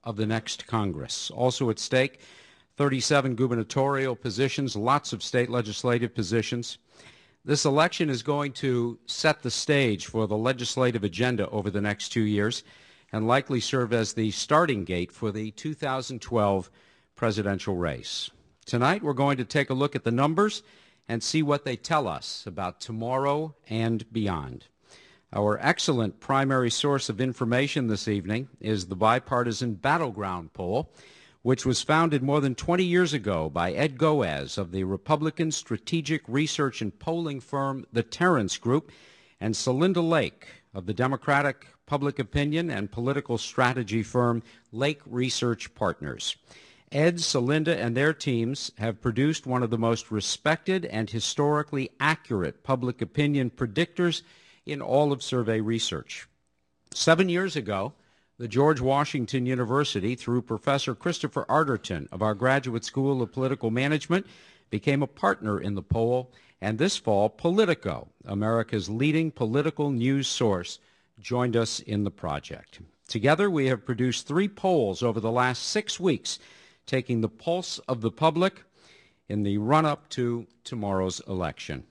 of the next Congress. Also at stake, 37 gubernatorial positions, lots of state legislative positions. This election is going to set the stage for the legislative agenda over the next 2 years and likely serve as the starting gate for the 2012 presidential race. Tonight, we're going to take a look at the numbers and see what they tell us about tomorrow and beyond. Our excellent primary source of information this evening is the bipartisan Battleground poll, which was founded more than 20 years ago by Ed Goaz of the Republican strategic research and polling firm The Terrence Group and Celinda Lake of the Democratic public opinion and political strategy firm Lake Research Partners. Ed, Celinda, and their teams have produced one of the most respected and historically accurate public opinion predictors in all of survey research. 7 years ago, the George Washington University, through Professor Christopher Arterton of our Graduate School of Political Management, became a partner in the poll, and this fall, Politico, America's leading political news source, joined us in the project. Together, we have produced 3 polls over the last 6 weeks, taking the pulse of the public in the run-up to tomorrow's election.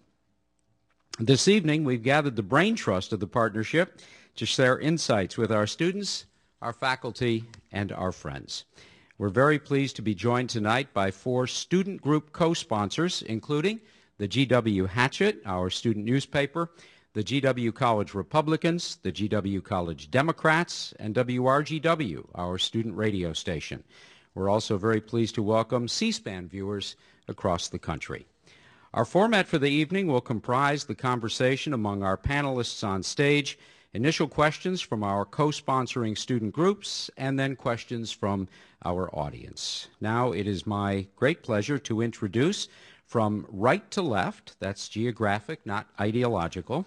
This evening, we've gathered the brain trust of the partnership to share insights with our students, our faculty, and our friends. We're very pleased to be joined tonight by 4 student group co-sponsors, including the GW Hatchet, our student newspaper, the GW College Republicans, the GW College Democrats, and WRGW, our student radio station. We're also very pleased to welcome C-SPAN viewers across the country. Our format for the evening will comprise the conversation among our panelists on stage, initial questions from our co-sponsoring student groups, and then questions from our audience. Now it is my great pleasure to introduce from right to left, that's geographic, not ideological,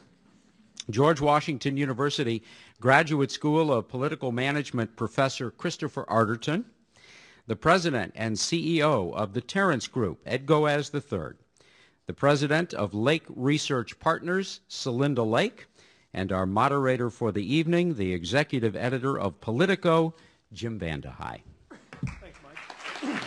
George Washington University Graduate School of Political Management Professor Christopher Arterton, the President and CEO of the Terrence Group, Ed Goaz III, the President of Lake Research Partners, Celinda Lake, and our moderator for the evening, the Executive Editor of Politico, Jim Vandehei. Thanks, Mike.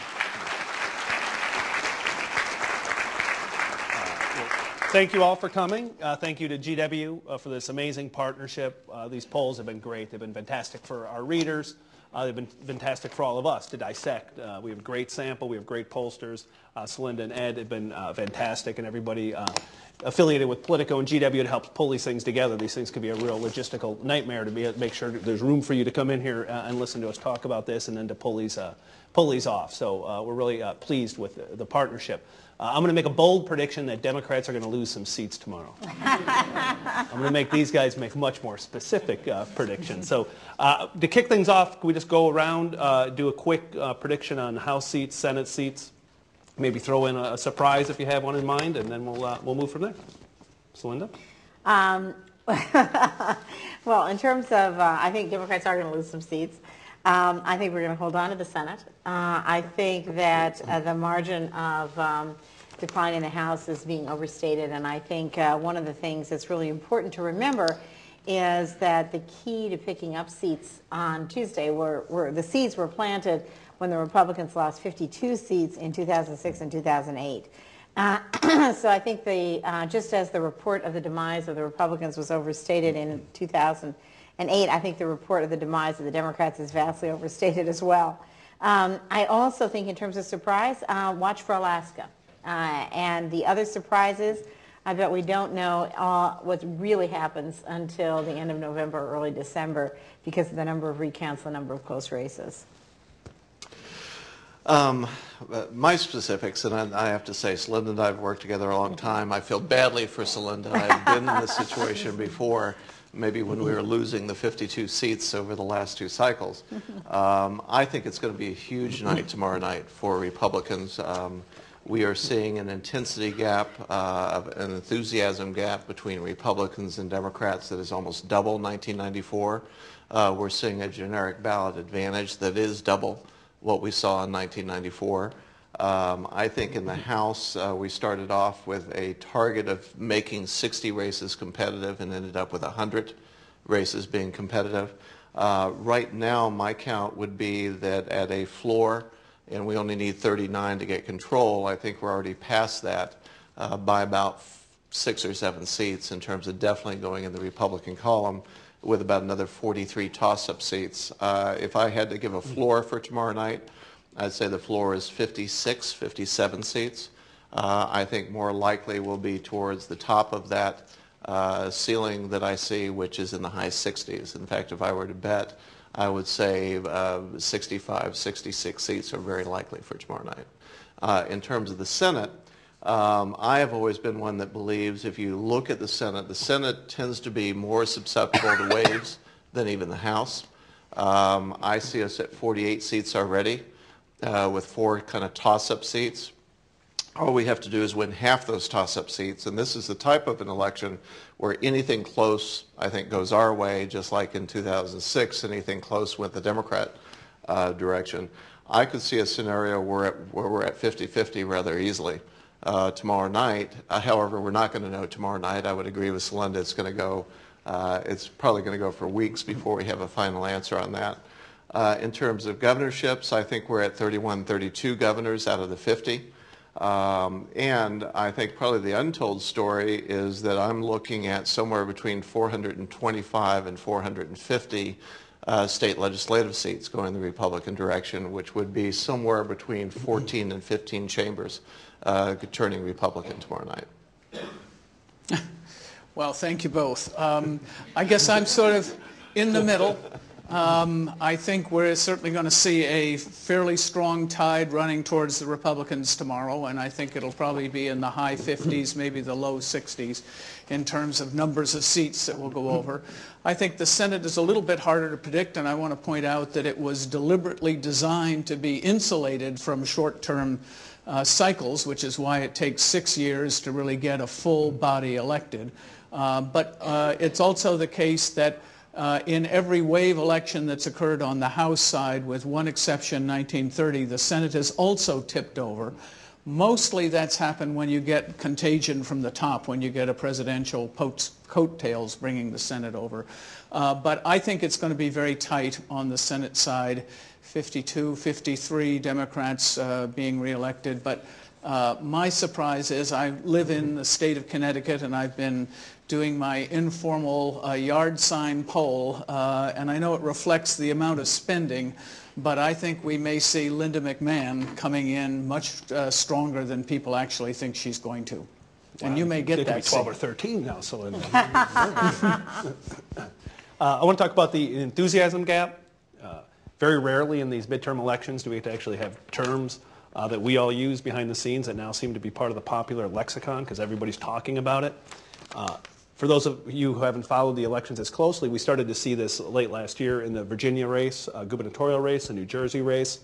Thank you all for coming. Thank you to GW for this amazing partnership. These polls have been great. They've been fantastic for our readers. They've been fantastic for all of us to dissect. We have a great sample. We have great pollsters. Celinda and Ed have been fantastic, and everybody affiliated with Politico and GW that helps pull these things together. These things can be a real logistical nightmare to make sure there's room for you to come in here and listen to us talk about this and then to pull these off. So we're really pleased with the partnership. I'm going to make a bold prediction that Democrats are going to lose some seats tomorrow. I'm going to make these guys make much more specific predictions. So to kick things off, can we just go around, do a quick prediction on House seats, Senate seats, maybe throw in a surprise if you have one in mind, and then we'll move from there. Celinda? Well, in terms of, I think Democrats are going to lose some seats. I think we're going to hold on to the Senate. I think that the margin of decline in the House is being overstated, and I think one of the things that's really important to remember is that the key to picking up seats on Tuesday were the seeds were planted when the Republicans lost 52 seats in 2006 and 2008. So I think just as the report of the demise of the Republicans was overstated in 2008, I think the report of the demise of the Democrats is vastly overstated as well. I also think in terms of surprise, watch for Alaska. And the other surprises, I bet we don't know what really happens until the end of November or early December because of the number of recounts, the number of close races. My specifics, and I have to say, Celinda and I have worked together a long time. I feel badly for Celinda. I've been in this situation before, maybe when we were losing the 52 seats over the last 2 cycles. I think it's going to be a huge night tomorrow night for Republicans. We are seeing an intensity gap, an enthusiasm gap between Republicans and Democrats that is almost double 1994. We're seeing a generic ballot advantage that is double what we saw in 1994. I think in the House, we started off with a target of making 60 races competitive and ended up with 100 races being competitive. Right now, my count would be that at a floor, and we only need 39 to get control, I think we're already past that by about 6 or 7 seats in terms of definitely going in the Republican column, with about another 43 toss-up seats. If I had to give a floor for tomorrow night, I'd say the floor is 56, 57 seats. I think more likely will be towards the top of that ceiling that I see, which is in the high 60s. In fact, if I were to bet, I would say 65, 66 seats are very likely for tomorrow night. In terms of the Senate, I have always been one that believes if you look at the Senate tends to be more susceptible to waves than even the House. I see us at 48 seats already with 4 kind of toss-up seats. All we have to do is win half those toss-up seats, and this is the type of an election where anything close, I think, goes our way, just like in 2006, anything close went the Democrat direction. I could see a scenario where we're at 50-50 rather easily tomorrow night. However, we're not going to know tomorrow night. I would agree with Celinda. It's going to go. It's probably going to go for weeks before we have a final answer on that. In terms of governorships, I think we're at 31, 32 governors out of the 50. And I think probably the untold story is that I'm looking at somewhere between 425 and 450 state legislative seats going the Republican direction, which would be somewhere between 14 and 15 chambers turning Republican tomorrow night. Well, thank you both. I guess I'm sort of in the middle. I think we're certainly going to see a fairly strong tide running towards the Republicans tomorrow, and I think it'll probably be in the high 50s, maybe the low 60s, in terms of numbers of seats that will go over. I think the Senate is a little bit harder to predict, and I want to point out that it was deliberately designed to be insulated from short-term cycles, which is why it takes 6 years to really get a full body elected. But it's also the case that in every wave election that's occurred on the House side, with one exception, 1930, the Senate has also tipped over. Mostly that's happened when you get contagion from the top, when you get a presidential coattails bringing the Senate over. But I think it's going to be very tight on the Senate side, 52, 53 Democrats being reelected. But my surprise is I live in the state of Connecticut, and I've been doing my informal yard sign poll, and I know it reflects the amount of spending, but I think we may see Linda McMahon coming in much stronger than people actually think she's going to. And you may get that. It could be 12 or 13 now, Celinda. I want to talk about the enthusiasm gap. Very rarely in these midterm elections do we get to actually have terms that we all use behind the scenes that now seem to be part of the popular lexicon because everybody's talking about it. For those of you who haven't followed the elections as closely, we started to see this late last year in the Virginia race, gubernatorial race, the New Jersey race,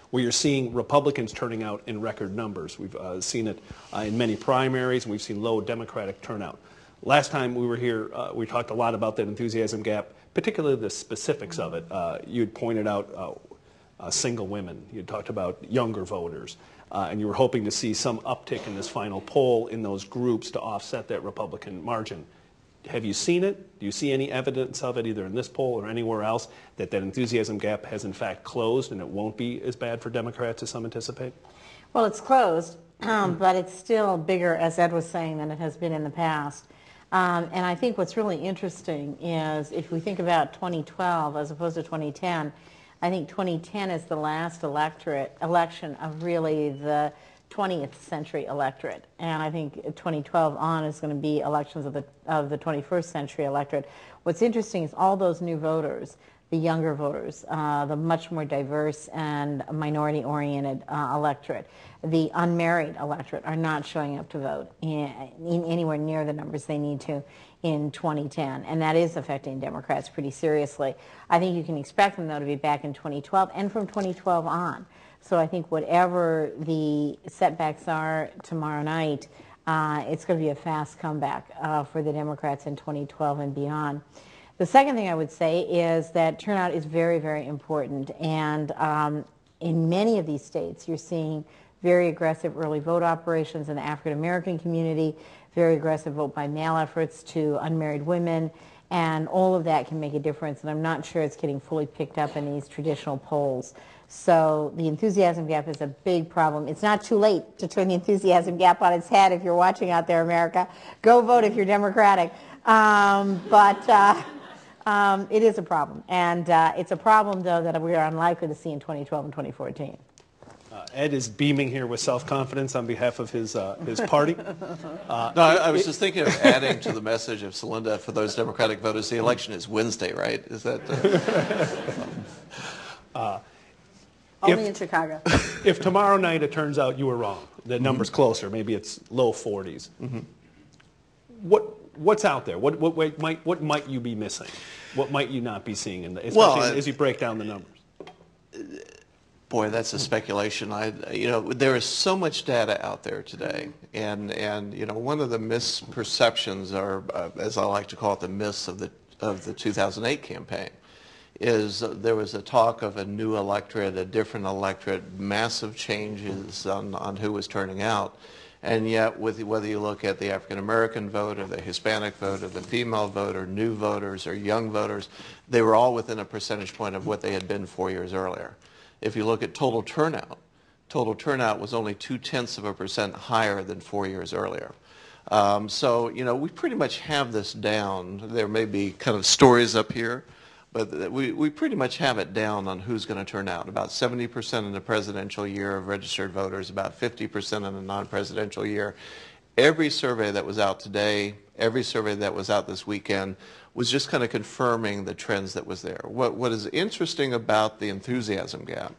where you're seeing Republicans turning out in record numbers. We've seen it in many primaries, and we've seen low Democratic turnout. Last time we were here, we talked a lot about that enthusiasm gap, particularly the specifics of it. You had pointed out single women. You talked about younger voters. And you were hoping to see some uptick in this final poll in those groups to offset that Republican margin. Have you seen it? Do you see any evidence of it, either in this poll or anywhere else, that that enthusiasm gap has in fact closed and it won't be as bad for Democrats as some anticipate? Well, it's closed, but it's still bigger, as Ed was saying, than it has been in the past. And I think what's really interesting is if we think about 2012 as opposed to 2010, I think 2010 is the last election of really the 20th century electorate. And I think 2012 on is going to be elections of the 21st century electorate. What's interesting is all those new voters, the younger voters, the much more diverse and minority-oriented electorate, the unmarried electorate are not showing up to vote in anywhere near the numbers they need to in 2010, and that is affecting Democrats pretty seriously. I think you can expect them, though, to be back in 2012 and from 2012 on. So I think whatever the setbacks are tomorrow night, it's going to be a fast comeback for the Democrats in 2012 and beyond. The second thing I would say is that turnout is very, very important, and in many of these states, you're seeing very aggressive early vote operations in the African American community, very aggressive vote by mail efforts to unmarried women, And all of that can make a difference, and I'm not sure it's getting fully picked up in these traditional polls. So the enthusiasm gap is a big problem. It's not too late to turn the enthusiasm gap on its head if you're watching out there, America. Go vote if you're Democratic. It is a problem. And it's a problem, though, that we are unlikely to see in 2012 and 2014. Ed is beaming here with self-confidence on behalf of his party. No, I was just thinking of adding to the message of Celinda for those Democratic voters. The election is Wednesday, right? Is that? Only in Chicago. If tomorrow night it turns out you were wrong, the number's closer, maybe it's low 40s. What's out there? What might you be missing? What might you not be seeing, especially as you break down the numbers? Boy, that's a speculation. There is so much data out there today, and one of the misperceptions, or as I like to call it, the myths of the 2008 campaign, is there was a talk of a new electorate, a different electorate, massive changes on who was turning out. And yet, whether you look at the African American vote or the Hispanic vote or the female vote or new voters or young voters, they were all within a percentage point of what they had been 4 years earlier. If you look at total turnout was only 0.2% higher than 4 years earlier. So, we pretty much have this down. There may be kind of stories up here, but we pretty much have it down on who's going to turn out. About 70% in the presidential year of registered voters, about 50% in the non-presidential year. Every survey that was out today, every survey that was out this weekend was just kind of confirming the trends that was there. What is interesting about the enthusiasm gap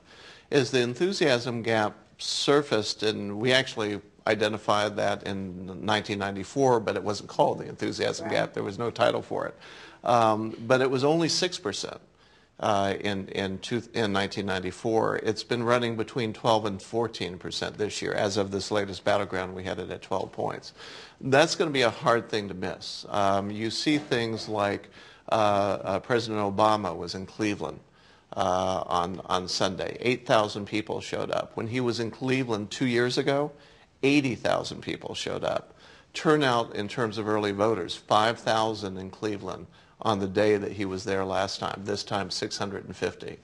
is the enthusiasm gap surfaced, and we actually identified that in 1994, but it wasn't called the enthusiasm gap. There was no title for it. But it was only 6% in 1994. It's been running between 12 and 14% this year. As of this latest battleground, we had it at 12 points. That's going to be a hard thing to miss. You see things like President Obama was in Cleveland on Sunday. 8,000 people showed up. When he was in Cleveland 2 years ago, 80,000 people showed up. Turnout in terms of early voters, 5,000 in Cleveland on the day that he was there last time. This time, 650.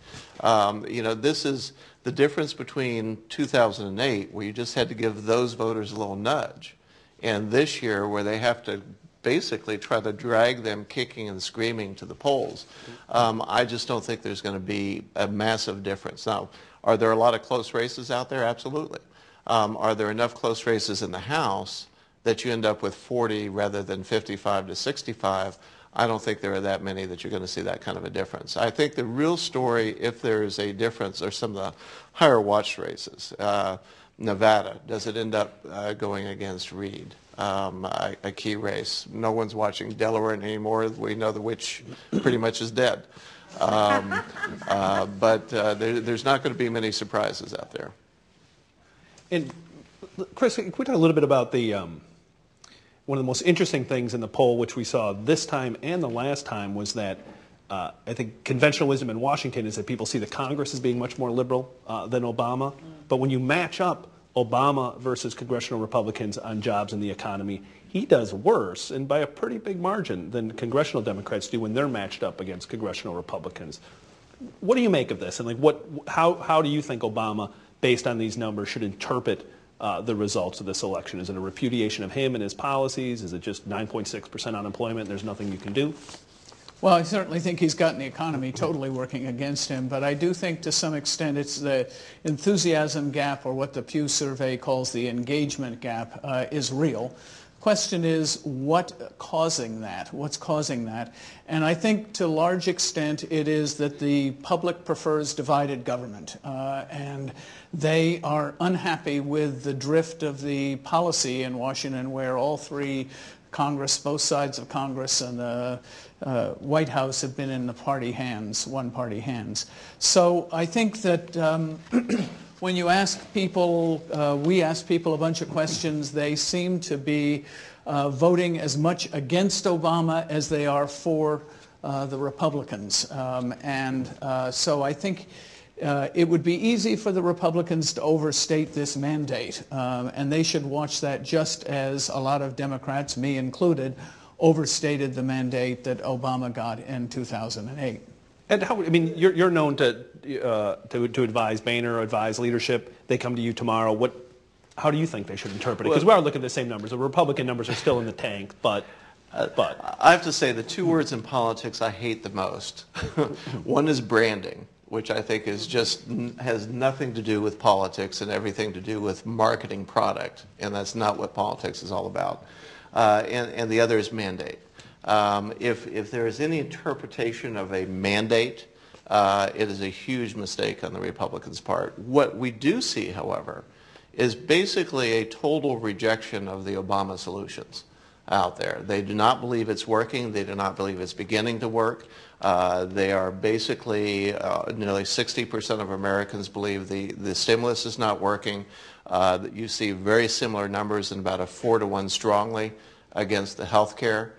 This is the difference between 2008, where you just had to give those voters a little nudge, and this year, where they have to basically try to drag them kicking and screaming to the polls. I just don't think there's going to be a massive difference. Now, are there a lot of close races out there? Absolutely. Are there enough close races in the House that you end up with 40 rather than 55 to 65? I don't think there are that many that you're going to see that kind of a difference. I think the real story, if there is a difference, are some of the higher watched races. Nevada, does it end up going against Reed? A key race. No one's watching Delaware anymore. We know the witch pretty much is dead. But there's not going to be many surprises out there. And Chris, can we talk a little bit about the one of the most interesting things in the poll, which we saw this time and the last time, was that I think conventional wisdom in Washington is that people see the Congress as being much more liberal than Obama. But when you match up Obama versus congressional Republicans on jobs and the economy, he does worse, and by a pretty big margin, than congressional Democrats do when they're matched up against congressional Republicans. What do you make of this? And how do you think Obama, based on these numbers, should interpret the results of this election? Is it a repudiation of him and his policies? Is it just 9.6% unemployment and there's nothing you can do? Well, I certainly think he's gotten the economy totally working against him, but I do think to some extent it's the enthusiasm gap, or what the Pew survey calls the engagement gap, is real. Question is, what's causing that? And I think to a large extent it is that the public prefers divided government, and they are unhappy with the drift of the policy in Washington, where all three Congress, both sides of Congress, and the White House have been in the party hands, one-party hands. So I think that when you ask people, we ask people a bunch of questions, they seem to be voting as much against Obama as they are for the Republicans. So I think it would be easy for the Republicans to overstate this mandate, and they should watch that just as a lot of Democrats, me included, overstated the mandate that Obama got in 2008. And how, I mean, you're known to advise Boehner, advise leadership. They come to you tomorrow. How do you think they should interpret it? Because we are looking at the same numbers. The Republican numbers are still in the tank, but. I have to say the two words in politics I hate the most. One is branding, which I think is has nothing to do with politics and everything to do with marketing product, and that's not what politics is all about. And the other is mandate. If there is any interpretation of a mandate, it is a huge mistake on the Republicans' part. What we do see, however, is basically a total rejection of the Obama solutions out there. They do not believe it's working. They do not believe it's beginning to work. They are basically, nearly 60% of Americans believe the stimulus is not working. You see very similar numbers in about a 4-to-1 strongly against the health care.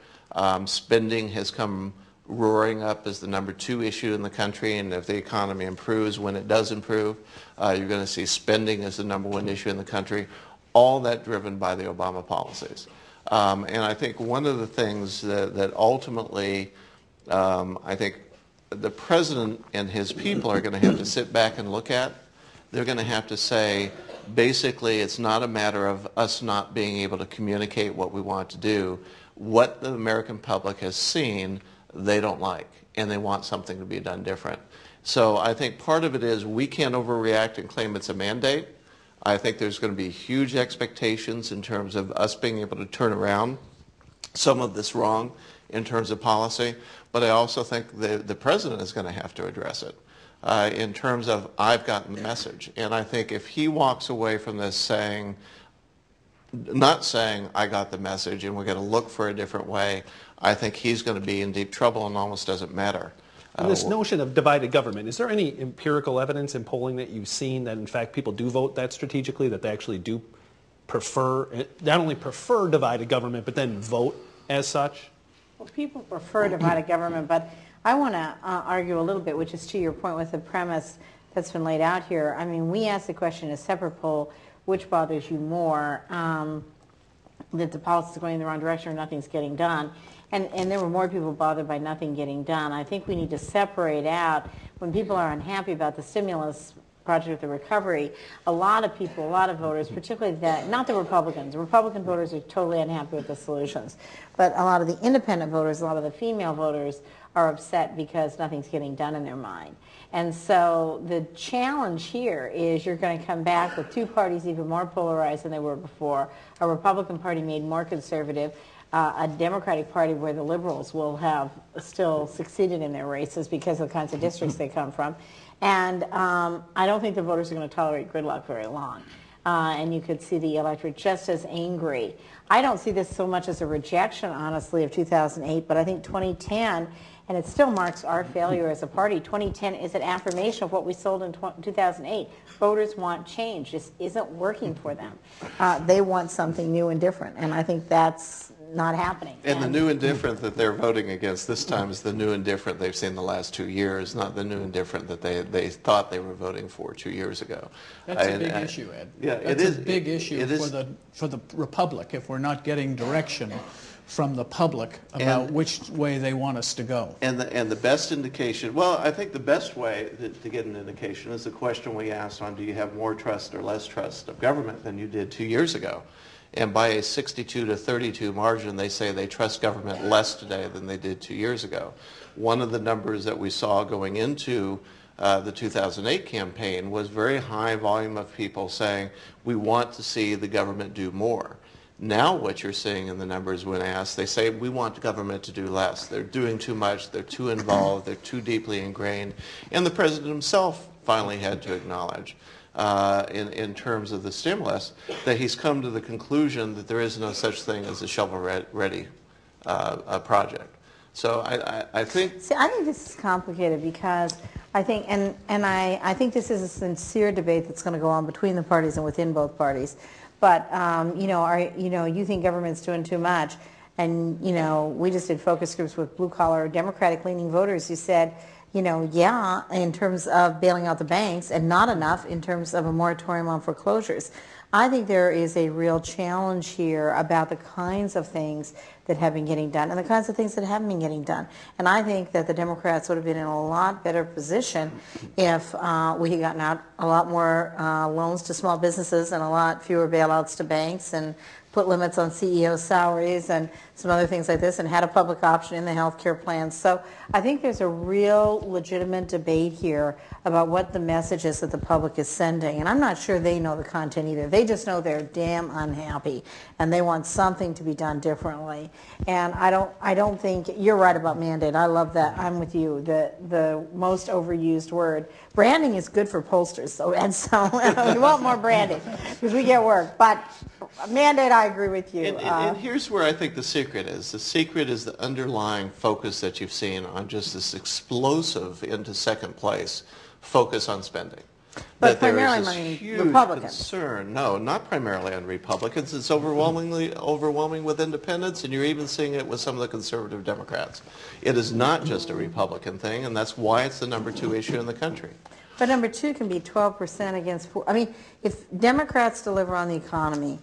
Spending has come roaring up as the #2 issue in the country, and if the economy improves, when it does improve, you're going to see spending as the #1 issue in the country, all that driven by the Obama policies. And I think one of the things that ultimately I think the president and his people are going to have to sit back and look at, they're going to have to say, basically, it's not a matter of us not being able to communicate what we want to do. What the American public has seen, they don't like, and they want something to be done different. So I think part of it is we can't overreact and claim it's a mandate. I think there's going to be huge expectations in terms of us being able to turn around some of this wrong in terms of policy, but I also think the president is going to have to address it in terms of I've gotten the message. And I think if he walks away from this saying, not saying I got the message and we're going to look for a different way, I think he's going to be in deep trouble and almost doesn't matter. And this notion of divided government, is there any empirical evidence in polling that you've seen that in fact people do vote that strategically, that they actually do prefer, not only prefer divided government, but then vote as such? Well, people prefer divided government, but I want to argue a little bit, which is to your point with the premise that's been laid out here. I mean, we asked the question in a separate poll, which bothers you more, that the policy is going in the wrong direction or nothing's getting done? And there were more people bothered by nothing getting done. I think we need to separate out when people are unhappy about the stimulus project, the recovery. A lot of people, a lot of voters, particularly not the Republicans. Republican voters are totally unhappy with the solutions. But a lot of the independent voters, a lot of the female voters are upset because nothing's getting done in their mind. And so the challenge here is you're going to come back with two parties even more polarized than they were before, a Republican Party made more conservative, a Democratic Party where the liberals will have still succeeded in their races because of the kinds of districts they come from. And I don't think the voters are going to tolerate gridlock very long. And you could see the electorate just as angry. I don't see this so much as a rejection, honestly, of 2008, but I think 2010, and it still marks our failure as a party, 2010 is an affirmation of what we sold in 2008. Voters want change. This isn't working for them. They want something new and different, and I think that's not happening. And the new and different that they're voting against this time is the new and different they've seen the last 2 years, not the new and different that they thought they were voting for 2 years ago. That's a big issue, Ed. Yeah, That's a big issue for the Republic if we're not getting direction from the public about which way they want us to go. And the best indication, well, I think the best way to get an indication is the question we asked on do you have more trust or less trust of government than you did 2 years ago? And by a 62 to 32 margin, they say they trust government less today than they did 2 years ago. One of the numbers that we saw going into the 2008 campaign was very high volume of people saying, we want to see the government do more. Now what you're seeing in the numbers when asked, they say, we want the government to do less. They're doing too much, they're too involved, they're too deeply ingrained. And the president himself finally had to acknowledge in terms of the stimulus, that he's come to the conclusion that there is no such thing as a shovel-ready project. So I think... See, I think this is complicated because I think, and I think this is a sincere debate that's going to go on between the parties and within both parties. But, you think government's doing too much. And, we just did focus groups with blue-collar Democratic-leaning voters who said, yeah, in terms of bailing out the banks, and not enough in terms of a moratorium on foreclosures. I think there is a real challenge here about the kinds of things that have been getting done and the kinds of things that haven't been getting done. And I think that the Democrats would have been in a lot better position if we had gotten out a lot more loans to small businesses and a lot fewer bailouts to banks and put limits on CEO salaries and some other things like this, and had a public option in the health care plans. So I think there's a real legitimate debate here about what the message is that the public is sending. And I'm not sure they know the content either. They just know they're damn unhappy and they want something to be done differently. And I don't think, you're right about mandate. I love that. I'm with you. The most overused word. Branding is good for pollsters, so we want more branding because we get work. But mandate, I agree with you. And here's where I think the secret is. The secret is the underlying focus that you've seen on just this explosive into second place focus on spending. But that there primarily is this among huge Republicans. concern. No, not primarily on Republicans. It's overwhelming with independents, and you're even seeing it with some of the conservative Democrats. It is not just a Republican thing, and that's why it's the #2 issue in the country. But #2 can be 12% against 4. I mean, if Democrats deliver on the economy,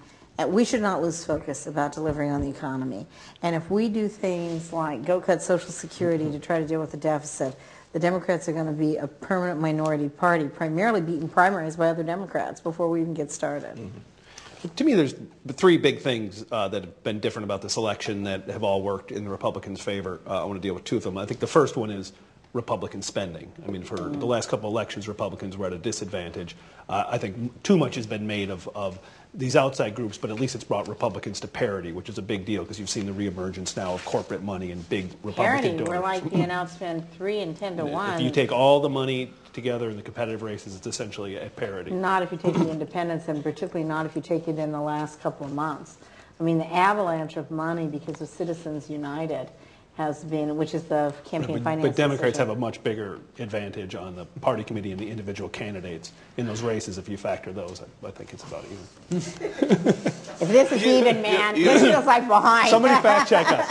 we should not lose focus about delivering on the economy. And if we do things like go cut Social Security to try to deal with the deficit, the Democrats are going to be a permanent minority party, primarily beaten primaries by other Democrats before we even get started. Mm-hmm. To me, there's three big things that have been different about this election that have all worked in the Republicans' favor. I want to deal with two of them. I think the first one is Republican spending. I mean, for the last couple of elections, Republicans were at a disadvantage. I think too much has been made of these outside groups, but at least it's brought Republicans to parity, which is a big deal because you've seen the reemergence now of corporate money and big Republican donors. We're like being outspent 3 and 10 to 1. If you take all the money together in the competitive races, it's essentially a parity. Not if you take the independents, and particularly not if you take it in the last couple of months. I mean, the avalanche of money because of Citizens United has been, which is the campaign finance. But Democrats decision. have a much bigger advantage on the party committee and the individual candidates in those races. If you factor those, I think it's about even. If this is even, man, this feels like behind. Somebody fact check us.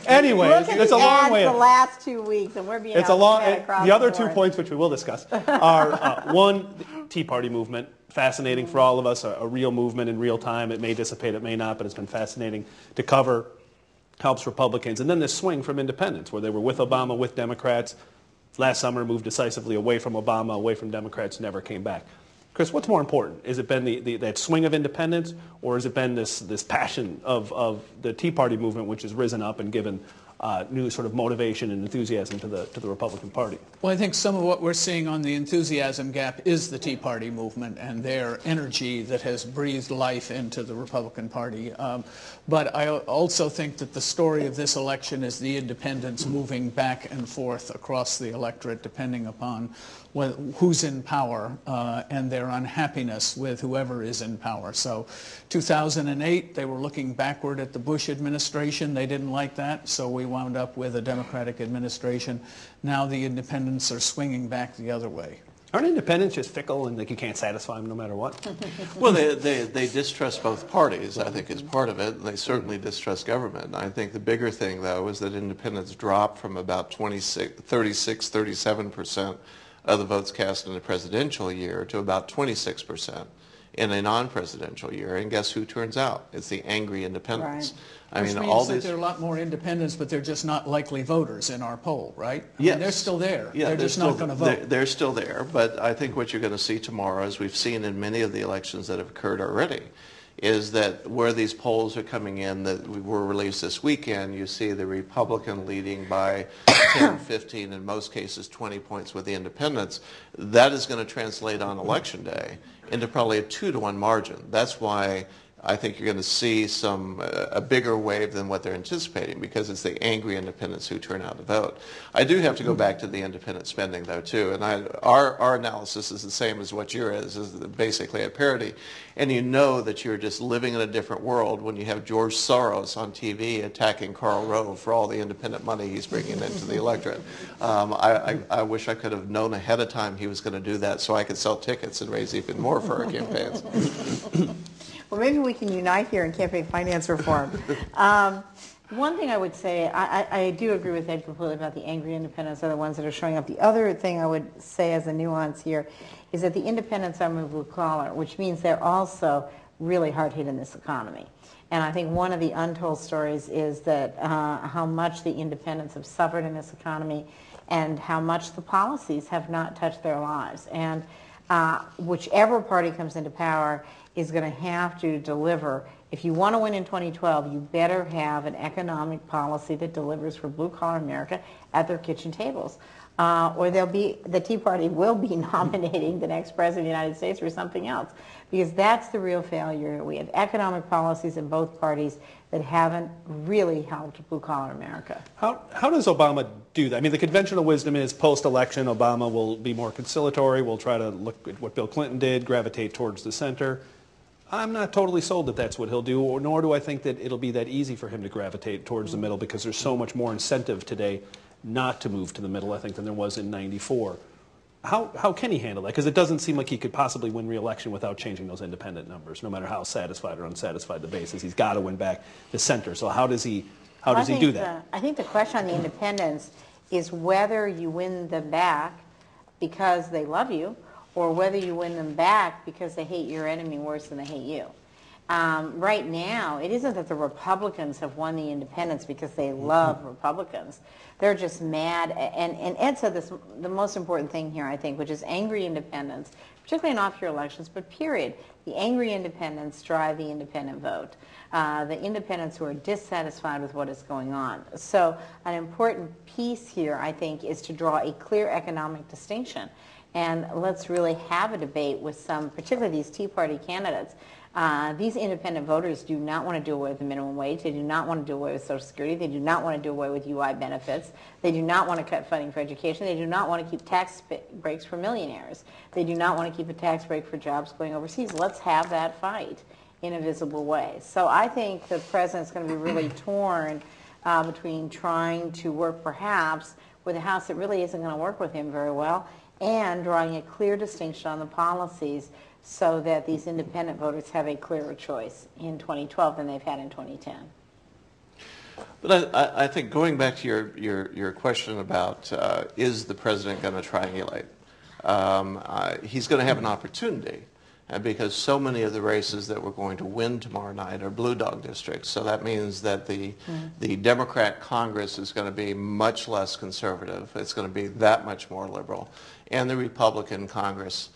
Anyway, Look at it's a long way. the last 2 weeks, and we're being It's a long. across The other the 2 board. points, which we will discuss, are one, the Tea Party movement. Fascinating for all of us, a real movement in real time. It may dissipate, it may not, but it's been fascinating to cover. Helps Republicans. And then this swing from independents, where they were with Obama, with Democrats. Last summer, moved decisively away from Obama, away from Democrats, never came back. Chris, what's more important? Has it been that swing of independents, or has it been this passion of the Tea Party movement, which has risen up and given new sort of motivation and enthusiasm to the Republican Party? Well, I think some of what we're seeing on the enthusiasm gap is the Tea Party movement and their energy that has breathed life into the Republican Party. But I also think that the story of this election is the independents moving back and forth across the electorate depending upon who's in power and their unhappiness with whoever is in power. So 2008, they were looking backward at the Bush administration. They didn't like that, so we wound up with a Democratic administration. Now the independents are swinging back the other way. Aren't independents just fickle and like you can't satisfy them no matter what? Well, they distrust both parties, I think, is part of it, and they certainly distrust government. I think the bigger thing, though, is that independents dropped from about 37% of the votes cast in a presidential year to about 26% in a non-presidential year. And guess who turns out? It's the angry independents. Right. I Which mean, means all that these. there are a lot more independents, but they're just not likely voters in our poll, right? I Yes. mean, they're still there. Yeah, they're just not going to vote. They're still there, but I think what you're going to see tomorrow, as we've seen in many of the elections that have occurred already, is that where these polls are coming in that were released this weekend, you see the Republican leading by 10, 15, in most cases 20 points with the independents. That is going to translate on Election Day into probably a 2-to-1 margin. That's why I think you're going to see a bigger wave than what they're anticipating, because it's the angry independents who turn out to vote. I do have to go back to the independent spending, though, too. And our analysis is the same as what yours is basically a parody. And you know that you're just living in a different world when you have George Soros on TV attacking Karl Rove for all the independent money he's bringing into the electorate. I wish I could have known ahead of time he was going to do that so I could sell tickets and raise even more for our campaigns. Well, maybe we can unite here in campaign finance reform. One thing I would say, I do agree with Ed completely about the angry independents are the ones that are showing up. The other thing I would say as a nuance here is that the independents are blue collar, which means they're also really hard hit in this economy. And I think one of the untold stories is that how much the independents have suffered in this economy and how much the policies have not touched their lives. And whichever party comes into power is going to have to deliver. If you want to win in 2012, you better have an economic policy that delivers for blue-collar America at their kitchen tables. Or the Tea Party will be nominating the next president of the United States or something else. Because that's the real failure. We have economic policies in both parties that haven't really helped blue-collar America. How does Obama do that? I mean, the conventional wisdom is post-election, Obama will be more conciliatory, will try to look at what Bill Clinton did, gravitate towards the center. I'm not totally sold that that's what he'll do, nor do I think that it'll be that easy for him to gravitate towards the middle, because there's so much more incentive today not to move to the middle, I think, than there was in '94. How can he handle that? Because it doesn't seem like he could possibly win re-election without changing those independent numbers, no matter how satisfied or unsatisfied the base is. He's got to win back the center. So how does he do that? I think the question on the independents is whether you win them back because they love you, or whether you win them back because they hate your enemy worse than they hate you. Right now, it isn't that the Republicans have won the independents because they love Republicans. They're just mad. And Ed said this, the most important thing here, I think, which is angry independents, particularly in off-year elections, but period. The angry independents drive the independent vote. The independents who are dissatisfied with what is going on. So an important piece here, I think, is to draw a clear economic distinction. And let's really have a debate with some, particularly these Tea Party candidates. These independent voters do not want to do away with the minimum wage. They do not want to do away with Social Security. They do not want to do away with UI benefits. They do not want to cut funding for education. They do not want to keep tax breaks for millionaires. They do not want to keep a tax break for jobs going overseas. Let's have that fight in a visible way. So I think the president's going to be really torn between trying to work perhaps with a House that really isn't going to work with him very well, and drawing a clear distinction on the policies so that these independent voters have a clearer choice in 2012 than they've had in 2010. But I think going back to your question about is the president going to triangulate, he's going to have an opportunity. Because so many of the races that we're going to win tomorrow night are blue dog districts. So that means that the Democrat Congress is going to be much less conservative. It's going to be that much more liberal. And the Republican Congress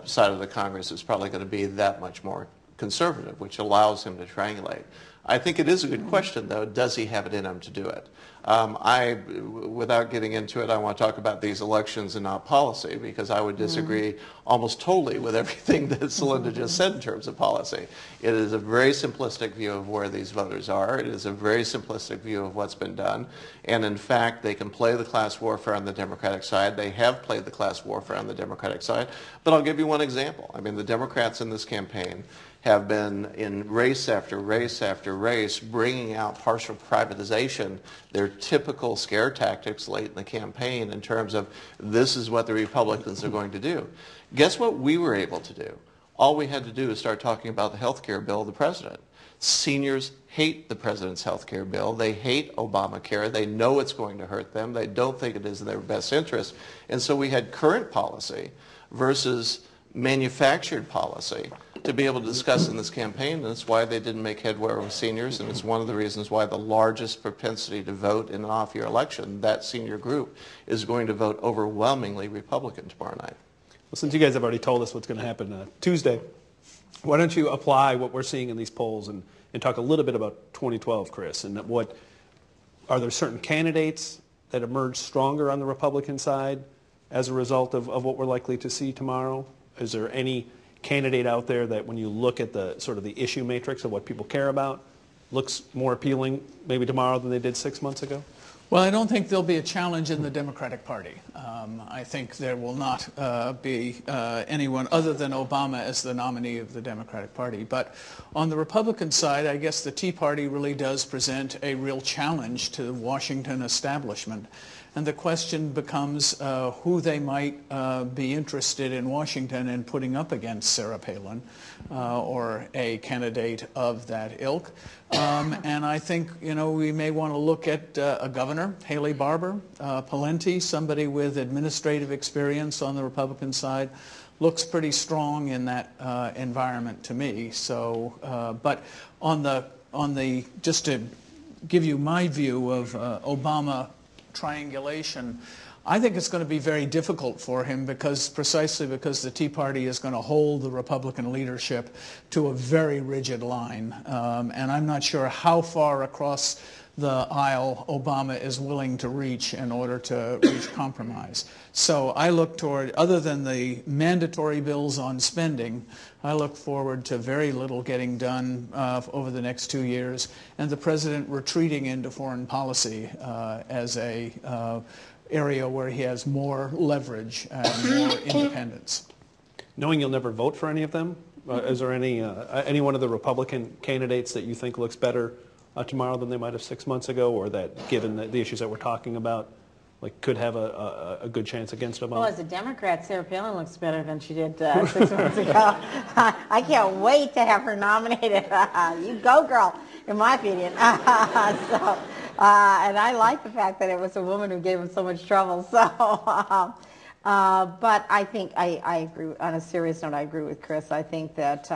side of the Congress is probably going to be that much more conservative, which allows him to triangulate. I think it is a good question, though. Does he have it in him to do it? Without getting into it, I want to talk about these elections and not policy, because I would disagree almost totally with everything that Celinda just said in terms of policy. It is a very simplistic view of where these voters are. It is a very simplistic view of what's been done. And in fact, they can play the class warfare on the Democratic side. They have played the class warfare on the Democratic side. But I'll give you one example. I mean, the Democrats in this campaign have been in race after race after race bringing out partial privatization, their typical scare tactics late in the campaign in terms of this is what the Republicans are going to do. Guess what we were able to do? All we had to do is start talking about the health care bill of the president. Seniors hate the president's health care bill. They hate Obamacare. They know it's going to hurt them. They don't think it is in their best interest. And so we had current policy versus manufactured policy to be able to discuss in this campaign, and that's why they didn't make headway with seniors, and it's one of the reasons why the largest propensity to vote in an off-year election, that senior group, is going to vote overwhelmingly Republican tomorrow night. Well, since you guys have already told us what's going to happen Tuesday, why don't you apply what we're seeing in these polls and talk a little bit about 2012, Chris, and are there certain candidates that emerge stronger on the Republican side as a result of what we're likely to see tomorrow? Is there any candidate out there that when you look at the sort of the issue matrix of what people care about looks more appealing maybe tomorrow than they did 6 months ago? Well, I don't think there'll be a challenge in the Democratic Party. I think there will not be anyone other than Obama as the nominee of the Democratic Party. But on the Republican side, I guess the Tea Party really does present a real challenge to the Washington establishment. And the question becomes who they might be interested in Washington in putting up against Sarah Palin or a candidate of that ilk. And I think, we may want to look at a governor, Haley Barbour, Pawlenty, somebody with administrative experience on the Republican side, looks pretty strong in that environment to me. So, but on the just to give you my view of Obama triangulation, I think it's going to be very difficult for him precisely because the Tea Party is going to hold the Republican leadership to a very rigid line. And I'm not sure how far across the aisle Obama is willing to reach in order to reach compromise. So I look toward, other than the mandatory bills on spending, I look forward to very little getting done over the next 2 years, and the president retreating into foreign policy as a area where he has more leverage and more independence. Knowing you'll never vote for any of them, is there any one of the Republican candidates that you think looks better tomorrow than they might have 6 months ago, or that, given the issues that we're talking about, like could have a good chance against Obama? Well, as a Democrat, Sarah Palin looks better than she did 6 months ago. I can't wait to have her nominated. You go, girl, in my opinion. And I like the fact that it was a woman who gave him so much trouble. So, but I think I agree. On a serious note, I agree with Chris. I think that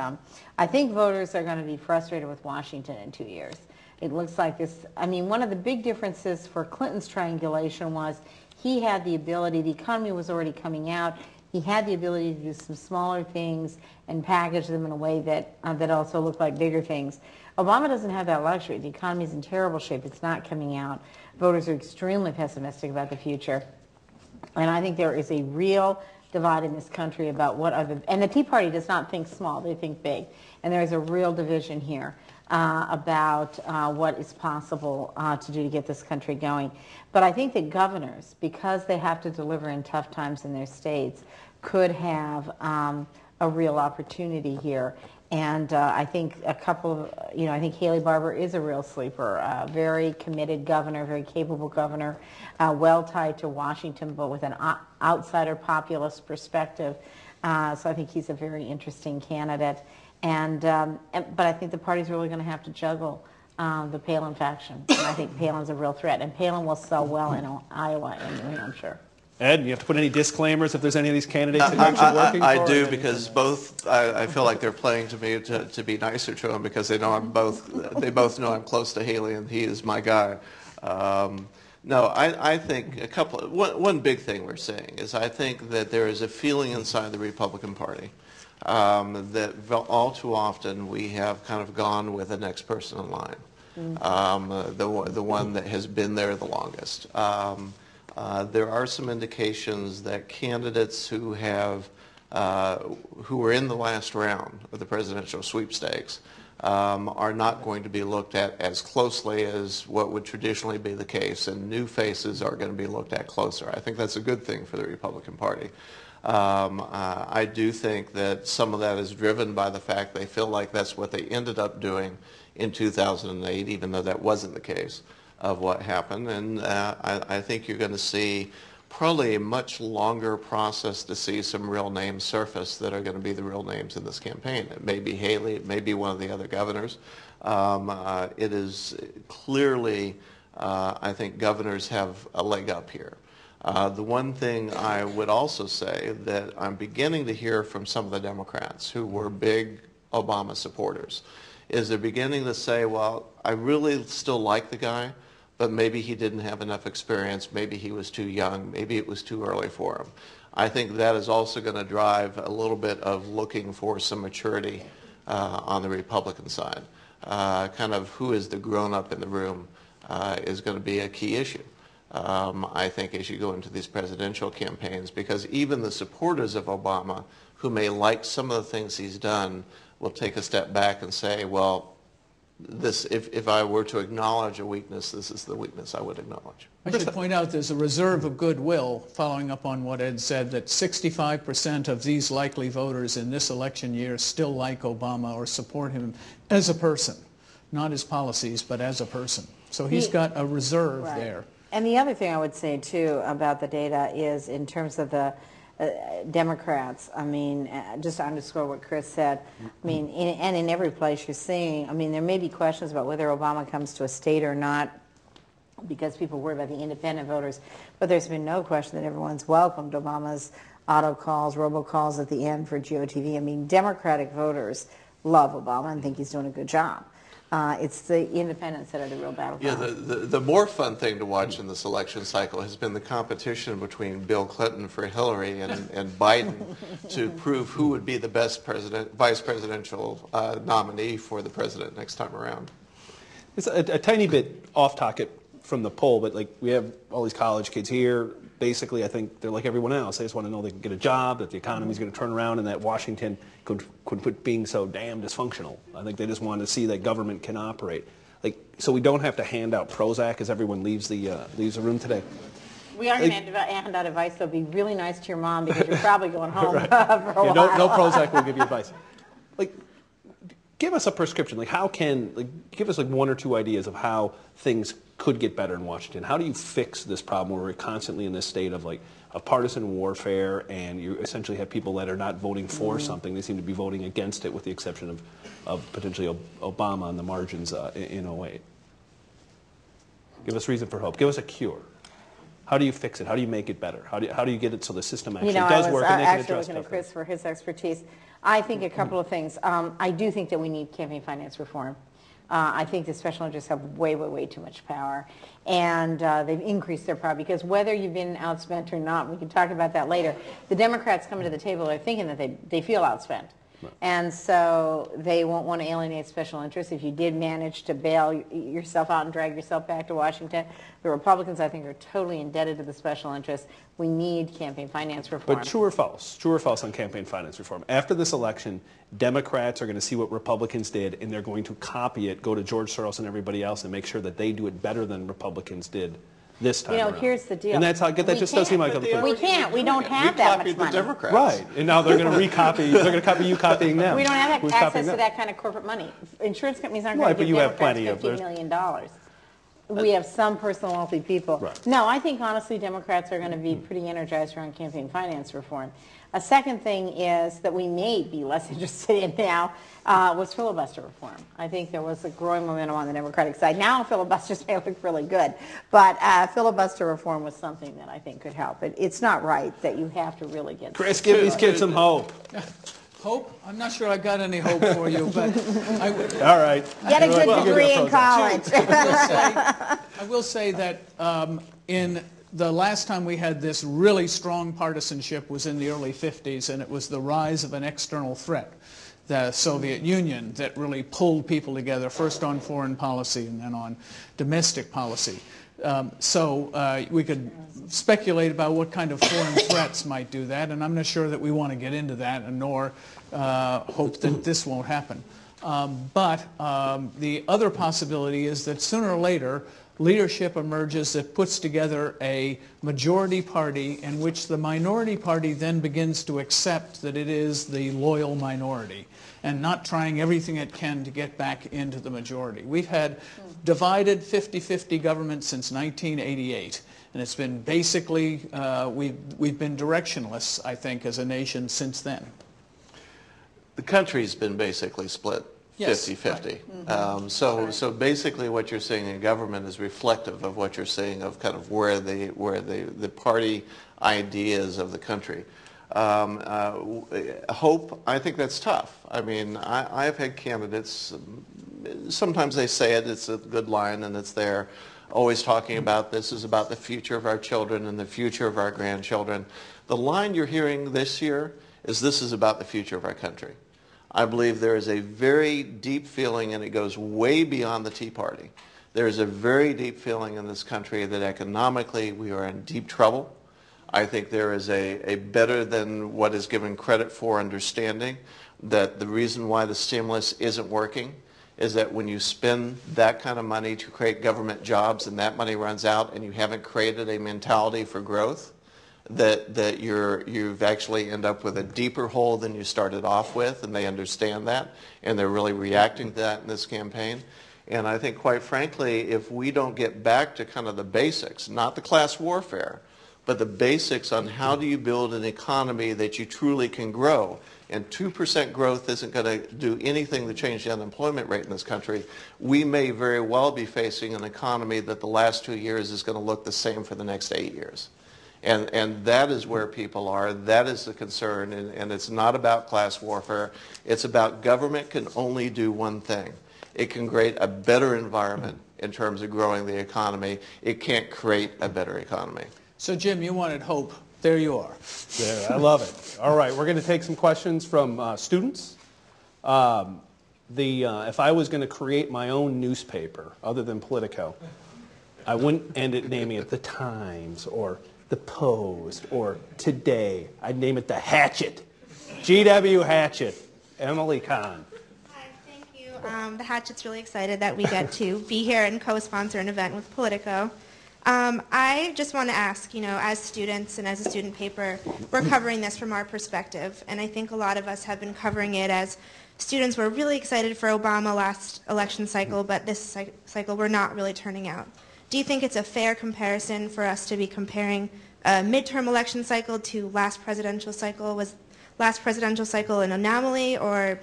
I think voters are going to be frustrated with Washington in 2 years. It looks like this. I mean, one of the big differences for Clinton's triangulation was he had the ability. The economy was already coming out. He had the ability to do some smaller things and package them in a way that that also looked like bigger things. Obama doesn't have that luxury. The economy is in terrible shape. It's not coming out. Voters are extremely pessimistic about the future. And I think there is a real divide in this country about what are the, and the Tea Party does not think small, they think big. And there is a real division here about what is possible to do to get this country going. But I think that governors, because they have to deliver in tough times in their states, could have a real opportunity here. And I think a couple of, I think Haley Barbour is a real sleeper, very committed governor, very capable governor, well tied to Washington, but with an outsider populist perspective. So I think he's a very interesting candidate. But I think the party's really going to have to juggle the Palin faction. And I think Palin's a real threat. And Palin will sell well in Iowa and New Hampshire. Ed, you have to put any disclaimers if there's any of these candidates that you mentioned working for? I do, because I feel like they're playing to me to be nicer to them, because they know they both know I'm close to Haley and he is my guy. No, I think one big thing we're seeing is I think that there is a feeling inside the Republican Party that all too often we have kind of gone with the next person in line, the one that has been there the longest. There are some indications that candidates who were in the last round of the presidential sweepstakes are not going to be looked at as closely as what would traditionally be the case, and new faces are going to be looked at closer. I think that's a good thing for the Republican Party. I do think that some of that is driven by the fact they feel like that's what they ended up doing in 2008, even though that wasn't the case of what happened. And I think you're going to see probably a much longer process to see some real names surface that are going to be the real names in this campaign. It may be Haley, it may be one of the other governors. It is clearly, I think governors have a leg up here. The one thing I would also say that I'm beginning to hear from some of the Democrats who were big Obama supporters is they're beginning to say, well, I really still like the guy, but maybe he didn't have enough experience, maybe he was too young, maybe it was too early for him. I think that is also going to drive a little bit of looking for some maturity on the Republican side. Kind of who is the grown-up in the room is going to be a key issue. I think as you go into these presidential campaigns, because even the supporters of Obama who may like some of the things he's done will take a step back and say, well, this, if I were to acknowledge a weakness, this is the weakness I would acknowledge. I should point out there's a reserve of goodwill, following up on what Ed said, that 65% of these likely voters in this election year still like Obama or support him as a person, not his policies, but as a person. So he's got a reserve there. And the other thing I would say, too, about the data is in terms of the Democrats. I mean, just to underscore what Chris said, I mean, in every place you're seeing, I mean, there may be questions about whether Obama comes to a state or not because people worry about the independent voters, but there's been no question that everyone's welcomed Obama's auto calls, robocalls at the end for GOTV. I mean, Democratic voters love Obama and think he's doing a good job. It's the independents that are the real battleground. Yeah, the more fun thing to watch in this election cycle has been the competition between Bill Clinton for Hillary and Biden to prove who would be the best vice presidential nominee for the president next time around. It's a tiny bit off topic from the poll, but like we have all these college kids here. Basically, I think they're like everyone else. They just want to know they can get a job, that the economy's going to turn around, and that Washington could quit being so damn dysfunctional. I think they just want to see that government can operate. Like, so we don't have to hand out Prozac as everyone leaves the room today. We are going to hand out advice, though. Be really nice to your mom because you're probably going home for a while. No Prozac will give you advice. Like, give us a prescription. Like, give us like one or two ideas of how things could get better in Washington. How do you fix this problem where we're constantly in this state of partisan warfare, and you essentially have people that are not voting for something, they seem to be voting against it, with the exception of potentially Obama on the margins in 08. Give us reason for hope. Give us a cure. How do you fix it? How do you make it better? How do you get it so the system actually does work and they can address I was looking at Chris for his expertise. I think a couple of things. I do think that we need campaign finance reform. I think the special interests have way too much power, and they've increased their power because whether you've been outspent or not, we can talk about that later, the Democrats coming to the table are thinking that they feel outspent. Right. And so they won't want to alienate special interests. If you did manage to bail yourself out and drag yourself back to Washington, the Republicans, I think, are totally indebted to the special interests. We need campaign finance reform. But true or false? True or false on campaign finance reform? After this election, Democrats are going to see what Republicans did, and they're going to copy it, go to George Soros and everybody else, and make sure that they do it better than Republicans did this time around. Here's the deal. And that's how that just does seem like a we can't. We don't have that much money. The Democrats. Right. And now they're going to recopy. They're going to copy you copying them. We don't have access to that kind of corporate money. Insurance companies aren't going to give Democrats $15 million. We have some personal wealthy people. Right. No, I think honestly Democrats are going to be pretty energized around campaign finance reform. A second thing is that we may be less interested in now was filibuster reform. I think there was a growing momentum on the Democratic side. Now filibusters may look really good, but filibuster reform was something that I think could help. It's not right that you have to really get... Chris, give these kids some hope. Hope? I'm not sure I got any hope for you, but I would... All right. Get a good degree in college. I will say that in the last time we had this really strong partisanship was in the early 50s, and it was the rise of an external threat, the Soviet Union, that really pulled people together, first on foreign policy and then on domestic policy. So we could speculate about what kind of foreign threats might do that, and I'm not sure that we want to get into that, and nor hope that this won't happen. But the other possibility is that sooner or later, leadership emerges that puts together a majority party in which the minority party then begins to accept that it is the loyal minority and not trying everything it can to get back into the majority. We've had divided 50-50 government since 1988, and it's been basically, we've been directionless, I think, as a nation since then. The country's been basically split. 50-50. Right. So basically what you're seeing in government is reflective of what you're seeing of kind of where the party ideas of the country. Hope, I think that's tough. I mean, I've had candidates, sometimes they say it, it's a good line and it's there, always talking about this is about the future of our children and the future of our grandchildren. The line you're hearing this year is this is about the future of our country. I believe there is a very deep feeling, and it goes way beyond the Tea Party. There is a very deep feeling in this country that economically we are in deep trouble. I think there is a better than what is given credit for understanding that the reason why the stimulus isn't working is that when you spend that kind of money to create government jobs and that money runs out and you haven't created a mentality for growth, that you've actually end up with a deeper hole than you started off with, and they understand that, and they're really reacting to that in this campaign. And I think, quite frankly, if we don't get back to kind of the basics, not the class warfare, but the basics on how do you build an economy that you truly can grow. And 2% growth isn't going to do anything to change the unemployment rate in this country. We may very well be facing an economy that the last 2 years is going to look the same for the next 8 years. And that is where people are. That is the concern. And it's not about class warfare. It's about government can only do one thing. It can create a better environment in terms of growing the economy. It can't create a better economy. So, Jim, you wanted hope. There you are. There, I love it. All right, we're going to take some questions from students. If I was going to create my own newspaper, other than Politico, I wouldn't end it naming it The Times or The Post or Today. I'd name it The Hatchet. GW Hatchet. Emily Kahn. Hi, thank you. The Hatchet's really excited that we get to be here and co-sponsor an event with Politico. I just want to ask, as students and as a student paper, we're covering this from our perspective, and I think a lot of us have been covering it as students were really excited for Obama last election cycle, but this cycle we're not really turning out. Do you think it's a fair comparison for us to be comparing a midterm election cycle to last presidential cycle? Was last presidential cycle an anomaly, or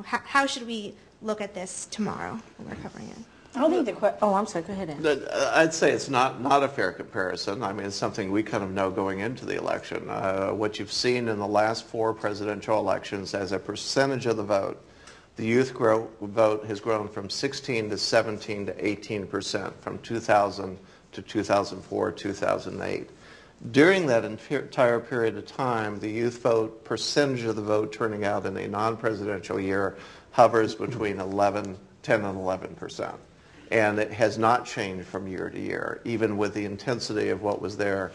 how should we look at this tomorrow when we're covering it? I don't think I'm sorry, go ahead, Ann. I'd say it's not a fair comparison. I mean, it's something we kind of know going into the election. What you've seen in the last 4 presidential elections as a percentage of the vote, the youth vote has grown from 16 to 17 to 18% from 2000 to 2004, 2008. During that entire period of time, the youth vote, percentage of the vote turning out in a non-presidential year, hovers between 10 and 11%. And it has not changed from year to year, even with the intensity of what was there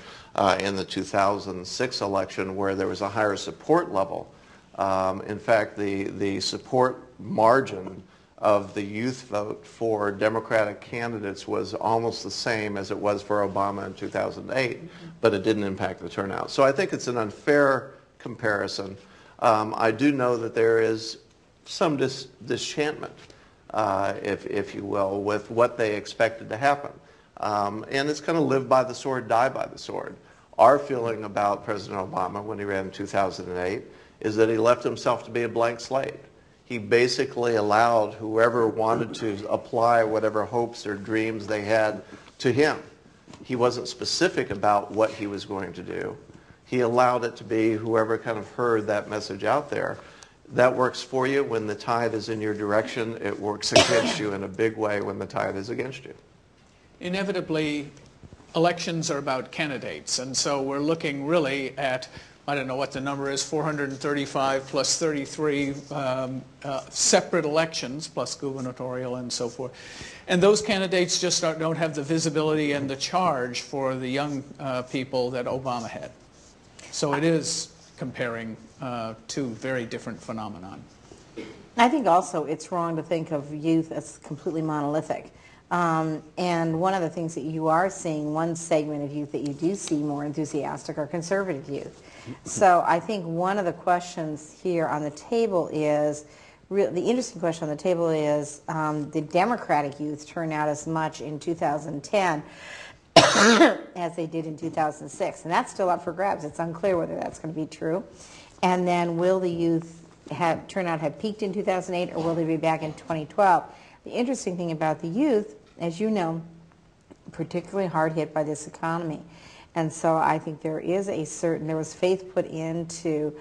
in the 2006 election, where there was a higher support level. In fact, the support margin of the youth vote for Democratic candidates was almost the same as it was for Obama in 2008, but it didn't impact the turnout. So I think it's an unfair comparison. I do know that there is some disenchantment, if you will, with what they expected to happen. And it's kind of live by the sword, die by the sword. Our feeling about President Obama when he ran in 2008 is that he left himself to be a blank slate. He basically allowed whoever wanted to apply whatever hopes or dreams they had to him. He wasn't specific about what he was going to do. He allowed it to be whoever kind of heard that message out there. That works for you when the tide is in your direction. It works against you in a big way when the tide is against you. Inevitably, elections are about candidates, and so we're looking really at, I don't know what the number is, 435 plus 33 separate elections, plus gubernatorial and so forth. And those candidates just don't have the visibility and the charge for the young people that Obama had. So it is comparing two very different phenomenon. I think also it's wrong to think of youth as completely monolithic. And one of the things that you are seeing, one segment of youth that you do see more enthusiastic are conservative youth. So I think one of the questions here on the table is, the interesting question on the table is, did Democratic youth turn out as much in 2010 as they did in 2006? And that's still up for grabs. It's unclear whether that's going to be true. And then will the youth turnout have peaked in 2008, or will they be back in 2012? The interesting thing about the youth, as you know, particularly hard hit by this economy. And so I think there was faith put into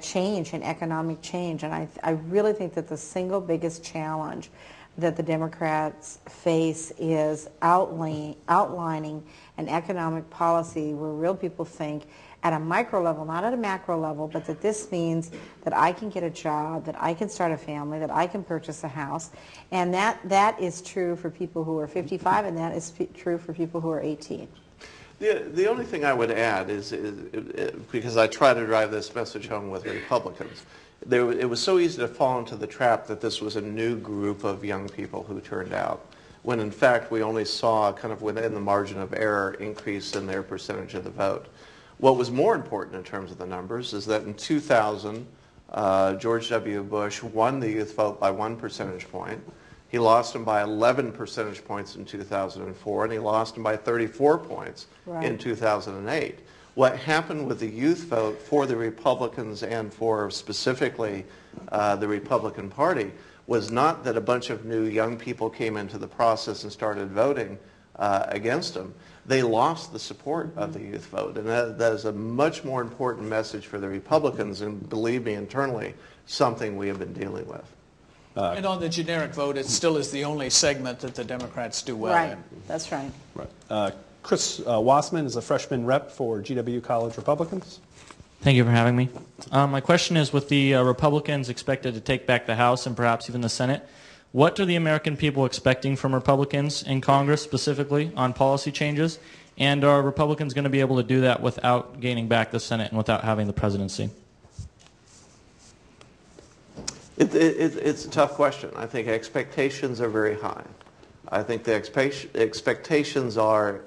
change and economic change. And I really think that the single biggest challenge that the Democrats face is outlining an economic policy where real people think at a micro level, not at a macro level, but that this means that I can get a job, that I can start a family, that I can purchase a house. And that is true for people who are 55, and that is true for people who are 18. The only thing I would add is because I try to drive this message home with Republicans, it was so easy to fall into the trap that this was a new group of young people who turned out, when in fact we only saw kind of within the margin of error increase in their percentage of the vote. What was more important in terms of the numbers is that in 2000, George W. Bush won the youth vote by 1 percentage point. He lost them by 11 percentage points in 2004, and he lost them by 34 points in 2008. What happened with the youth vote for the Republicans and for specifically the Republican Party was not that a bunch of new young people came into the process and started voting against him. They lost the support of the youth vote, and that is a much more important message for the Republicans, and believe me, internally, something we have been dealing with. And on the generic vote, it still is the only segment that the Democrats do well Right, in. that's right. Right. Chris Wassman is a freshman rep for GW College Republicans. Thank you for having me. My question is, with the Republicans expected to take back the House and perhaps even the Senate, what are the American people expecting from Republicans in Congress specifically on policy changes? And are Republicans going to be able to do that without gaining back the Senate and without having the presidency? It's a tough question. I think expectations are very high. I think the expectations are,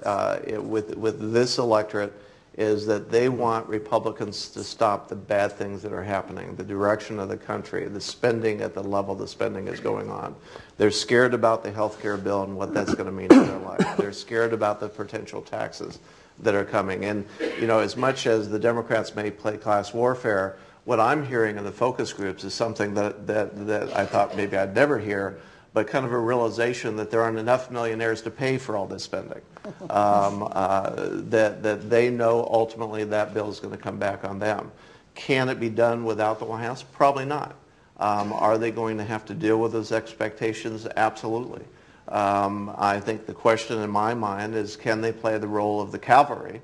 with this electorate, is that they want Republicans to stop the bad things that are happening, the direction of the country, the spending at the level the spending is going on. They're scared about the health care bill and what that's going to mean in their life. They're scared about the potential taxes that are coming. And, you know, as much as the Democrats may play class warfare, what I'm hearing in the focus groups is something that I thought maybe I'd never hear, but kind of a realization that there aren't enough millionaires to pay for all this spending. That they know ultimately that bill is going to come back on them. Can it be done without the White House? Probably not. Are they going to have to deal with those expectations? Absolutely. I think the question in my mind is, can they play the role of the cavalry,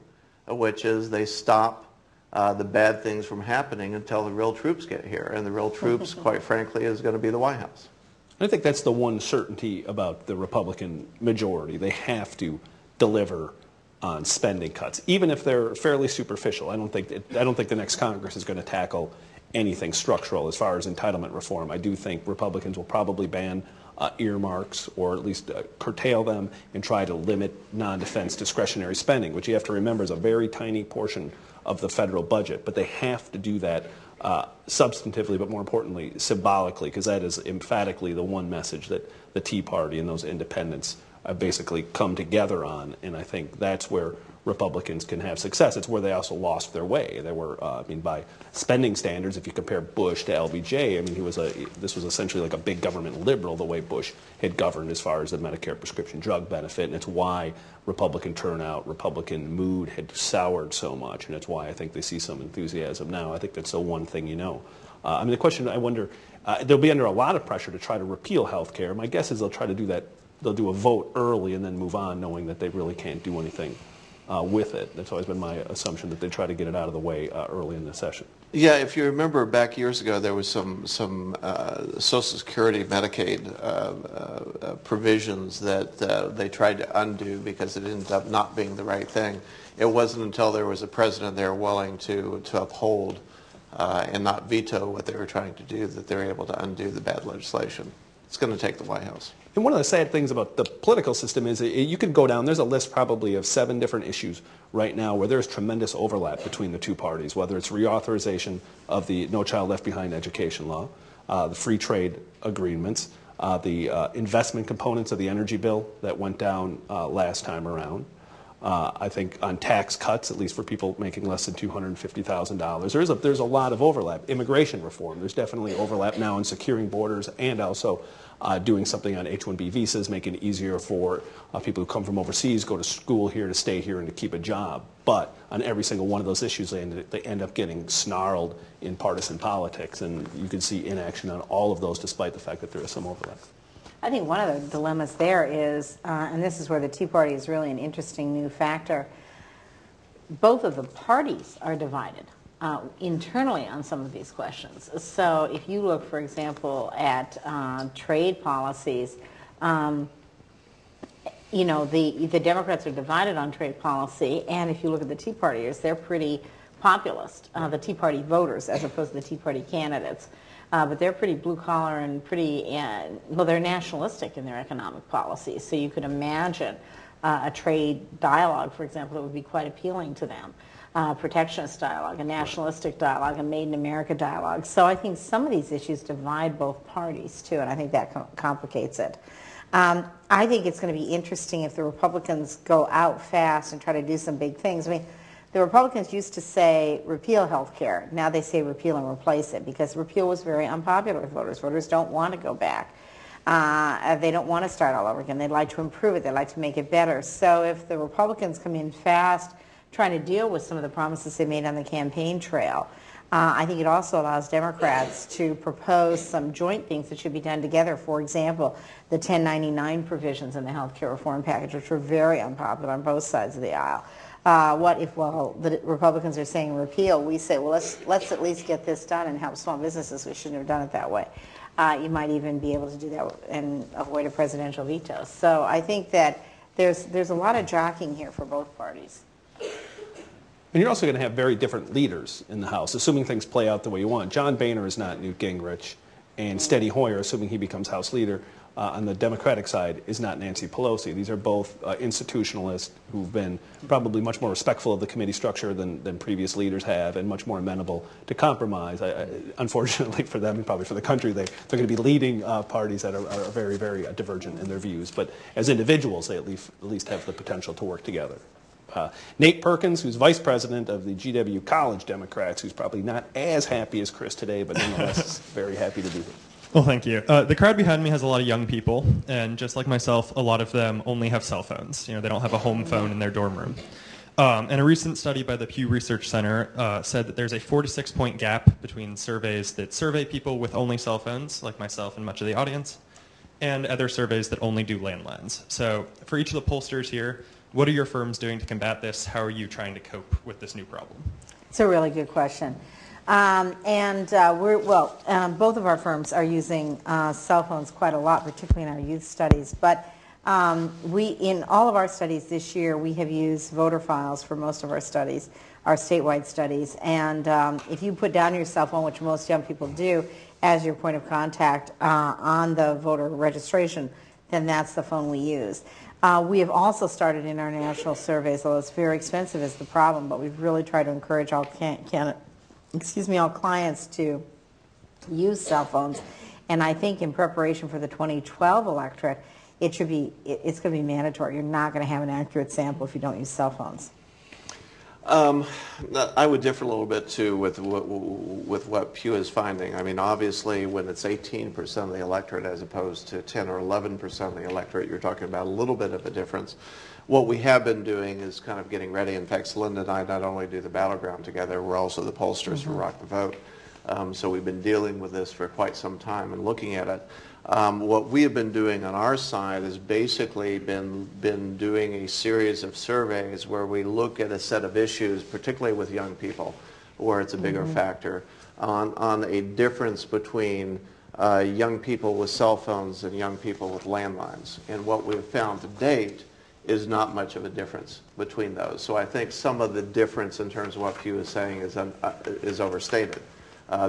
which is they stop the bad things from happening until the real troops get here. And the real troops, quite frankly, is going to be the White House. I think that's the one certainty about the Republican majority. They have to deliver on spending cuts, even if they're fairly superficial. I don't think the next Congress is going to tackle anything structural as far as entitlement reform. I do think Republicans will probably ban earmarks, or at least curtail them, and try to limit non-defense discretionary spending, which you have to remember is a very tiny portion of the federal budget. But they have to do that substantively, but more importantly, symbolically, because that is emphatically the one message that the Tea Party and those independents basically come together on. And I think that's where Republicans can have success. It's where they also lost their way. They were, I mean, by spending standards, if you compare Bush to LBJ, I mean, this was essentially like a big government liberal, the way Bush had governed as far as the Medicare prescription drug benefit, and it's why Republican turnout, Republican mood had soured so much, and it's why I think they see some enthusiasm now. I think that's the one thing you know. I mean, the question, I wonder, they'll be under a lot of pressure to try to repeal health care. My guess is they'll try to do that. They'll do a vote early and then move on, knowing that they really can't do anything with it. That's always been my assumption, that they try to get it out of the way early in the session. Yeah, if you remember back years ago, there was some Social Security, Medicaid provisions that they tried to undo because it ended up not being the right thing. It wasn't until there was a president there willing to uphold and not veto what they were trying to do that they were able to undo the bad legislation. It's going to take the White House. And one of the sad things about the political system is you can go down, there's a list probably of 7 different issues right now where there's tremendous overlap between the two parties, whether it's reauthorization of the No Child Left Behind education law, the free trade agreements, the investment components of the energy bill that went down last time around. I think on tax cuts, at least for people making less than $250,000, there's a lot of overlap. Immigration reform, there's definitely overlap now in securing borders and also doing something on H-1B visas, making it easier for people who come from overseas, go to school here, to stay here, and to keep a job. But on every single one of those issues, they end up getting snarled in partisan politics, and you can see inaction on all of those despite the fact that there is some overlap. I think one of the dilemmas there is, and this is where the Tea Party is really an interesting new factor, both of the parties are divided internally on some of these questions. So if you look, for example, at trade policies, you know, the Democrats are divided on trade policy, and if you look at the Tea Partiers, they're pretty populist, the Tea Party voters as opposed to the Tea Party candidates. But they're pretty blue-collar and pretty, well, they're nationalistic in their economic policies. So you could imagine a trade dialogue, for example, that would be quite appealing to them. Protectionist dialogue, a nationalistic dialogue, a Made in America dialogue. So I think some of these issues divide both parties too, and I think that complicates it. I think it's going to be interesting if the Republicans go out fast and try to do some big things. I mean, the Republicans used to say repeal health care. Now they say repeal and replace it because repeal was very unpopular with voters. Voters don't want to go back. They don't want to start all over again. They'd like to improve it. They'd like to make it better. So if the Republicans come in fast, trying to deal with some of the promises they made on the campaign trail, I think it also allows Democrats to propose some joint things that should be done together. For example, the 1099 provisions in the health care reform package, which were very unpopular on both sides of the aisle. What if, well, the Republicans are saying repeal, we say, well, let's at least get this done and help small businesses. We shouldn't have done it that way. You might even be able to do that and avoid a presidential veto. So I think that there's a lot of jockeying here for both parties. And you're also going to have very different leaders in the House, assuming things play out the way you want. John Boehner is not Newt Gingrich, and Steny Hoyer, assuming he becomes House leader, on the Democratic side, is not Nancy Pelosi. These are both institutionalists who've been probably much more respectful of the committee structure than previous leaders have, and much more amenable to compromise. Unfortunately for them, and probably for the country, they're going to be leading parties that are very, very divergent in their views. But as individuals, they at least have the potential to work together. Nate Perkins, who's vice president of the GW College Democrats, who's probably not as happy as Chris today, but nonetheless very happy to be here. Well, thank you. The crowd behind me has a lot of young people, and just like myself, a lot of them only have cell phones. You know, they don't have a home phone in their dorm room. And a recent study by the Pew Research Center said that there's a 4-to-6-point gap between surveys that survey people with only cell phones, like myself and much of the audience, and other surveys that only do landlines. So for each of the pollsters here, what are your firms doing to combat this? How are you trying to cope with this new problem? It's a really good question. Both of our firms are using cell phones quite a lot, particularly in our youth studies. But in all of our studies this year, we have used voter files for most of our studies, our statewide studies. And if you put down your cell phone, which most young people do, as your point of contact on the voter registration, then that's the phone we use. We have also started in our national surveys, although it's very expensive is the problem, but we've really tried to encourage all clients to use cell phones. And I think in preparation for the 2012 electorate, it's going to be mandatory. You're not going to have an accurate sample if you don't use cell phones. I would differ a little bit too with what Pew is finding. I mean, obviously, when it's 18% of the electorate as opposed to 10 or 11% of the electorate, you're talking about a little bit of a difference. What we have been doing is kind of getting ready. In fact, Linda and I not only do the battleground together, we're also the pollsters for Rock the Vote. So we've been dealing with this for quite some time and looking at it. What we have been doing on our side is basically been doing a series of surveys where we look at a set of issues, particularly with young people, where it's a bigger factor, on a difference between young people with cell phones and young people with landlines. And what we've found to date is not much of a difference between those. So I think some of the difference in terms of what Pew is saying is overstated.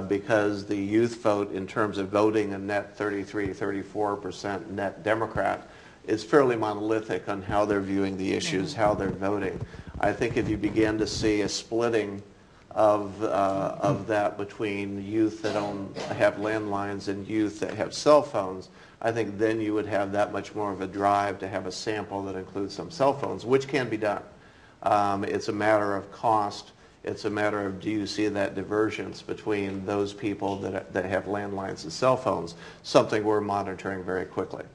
Because the youth vote in terms of voting a net 33-34% net Democrat is fairly monolithic on how they're viewing the issues, how they're voting. I think if you begin to see a splitting of that between youth that have landlines and youth that have cell phones, I think then you would have that much more of a drive to have a sample that includes some cell phones, which can be done. It's a matter of cost. It's a matter of, do you see that divergence between those people that have landlines and cell phones, something we're monitoring very closely.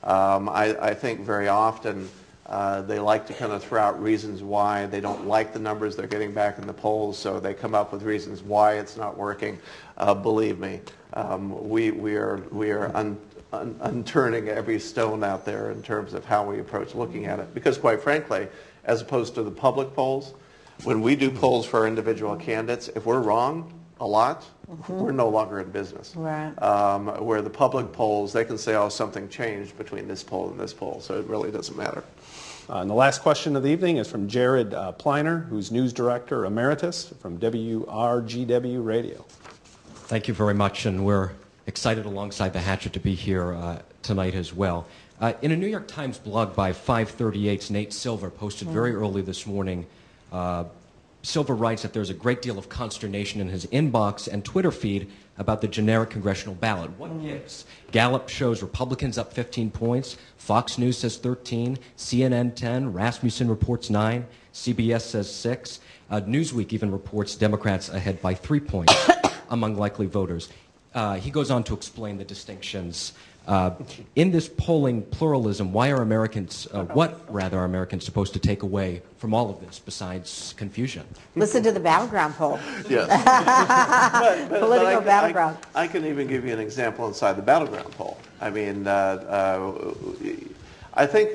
I think very often they like to kind of throw out reasons why they don't like the numbers they're getting back in the polls, so they come up with reasons why it's not working. Believe me, we are unturning every stone out there in terms of how we approach looking at it, because quite frankly, as opposed to the public polls, when we do polls for our individual candidates, if we're wrong a lot, we're no longer in business. Right. Where the public polls, they can say, oh, something changed between this poll and this poll, so it really doesn't matter. And the last question of the evening is from Jared Pliner, who's News Director Emeritus from WRGW Radio. Thank you very much, and we're excited alongside the Hatchet to be here tonight as well. In a New York Times blog by 538's Nate Silver, posted very early this morning, Silver writes that there's a great deal of consternation in his inbox and Twitter feed about the generic congressional ballot. What gives? Gallup shows Republicans up 15 points, Fox News says 13, CNN 10, Rasmussen reports 9, CBS says 6. Newsweek even reports Democrats ahead by 3 points among likely voters. He goes on to explain the distinctions. In this polling pluralism, what are Americans supposed to take away from all of this besides confusion? Listen to the battleground poll. Yes. Political battleground. I can even give you an example inside the battleground poll. I mean, I think,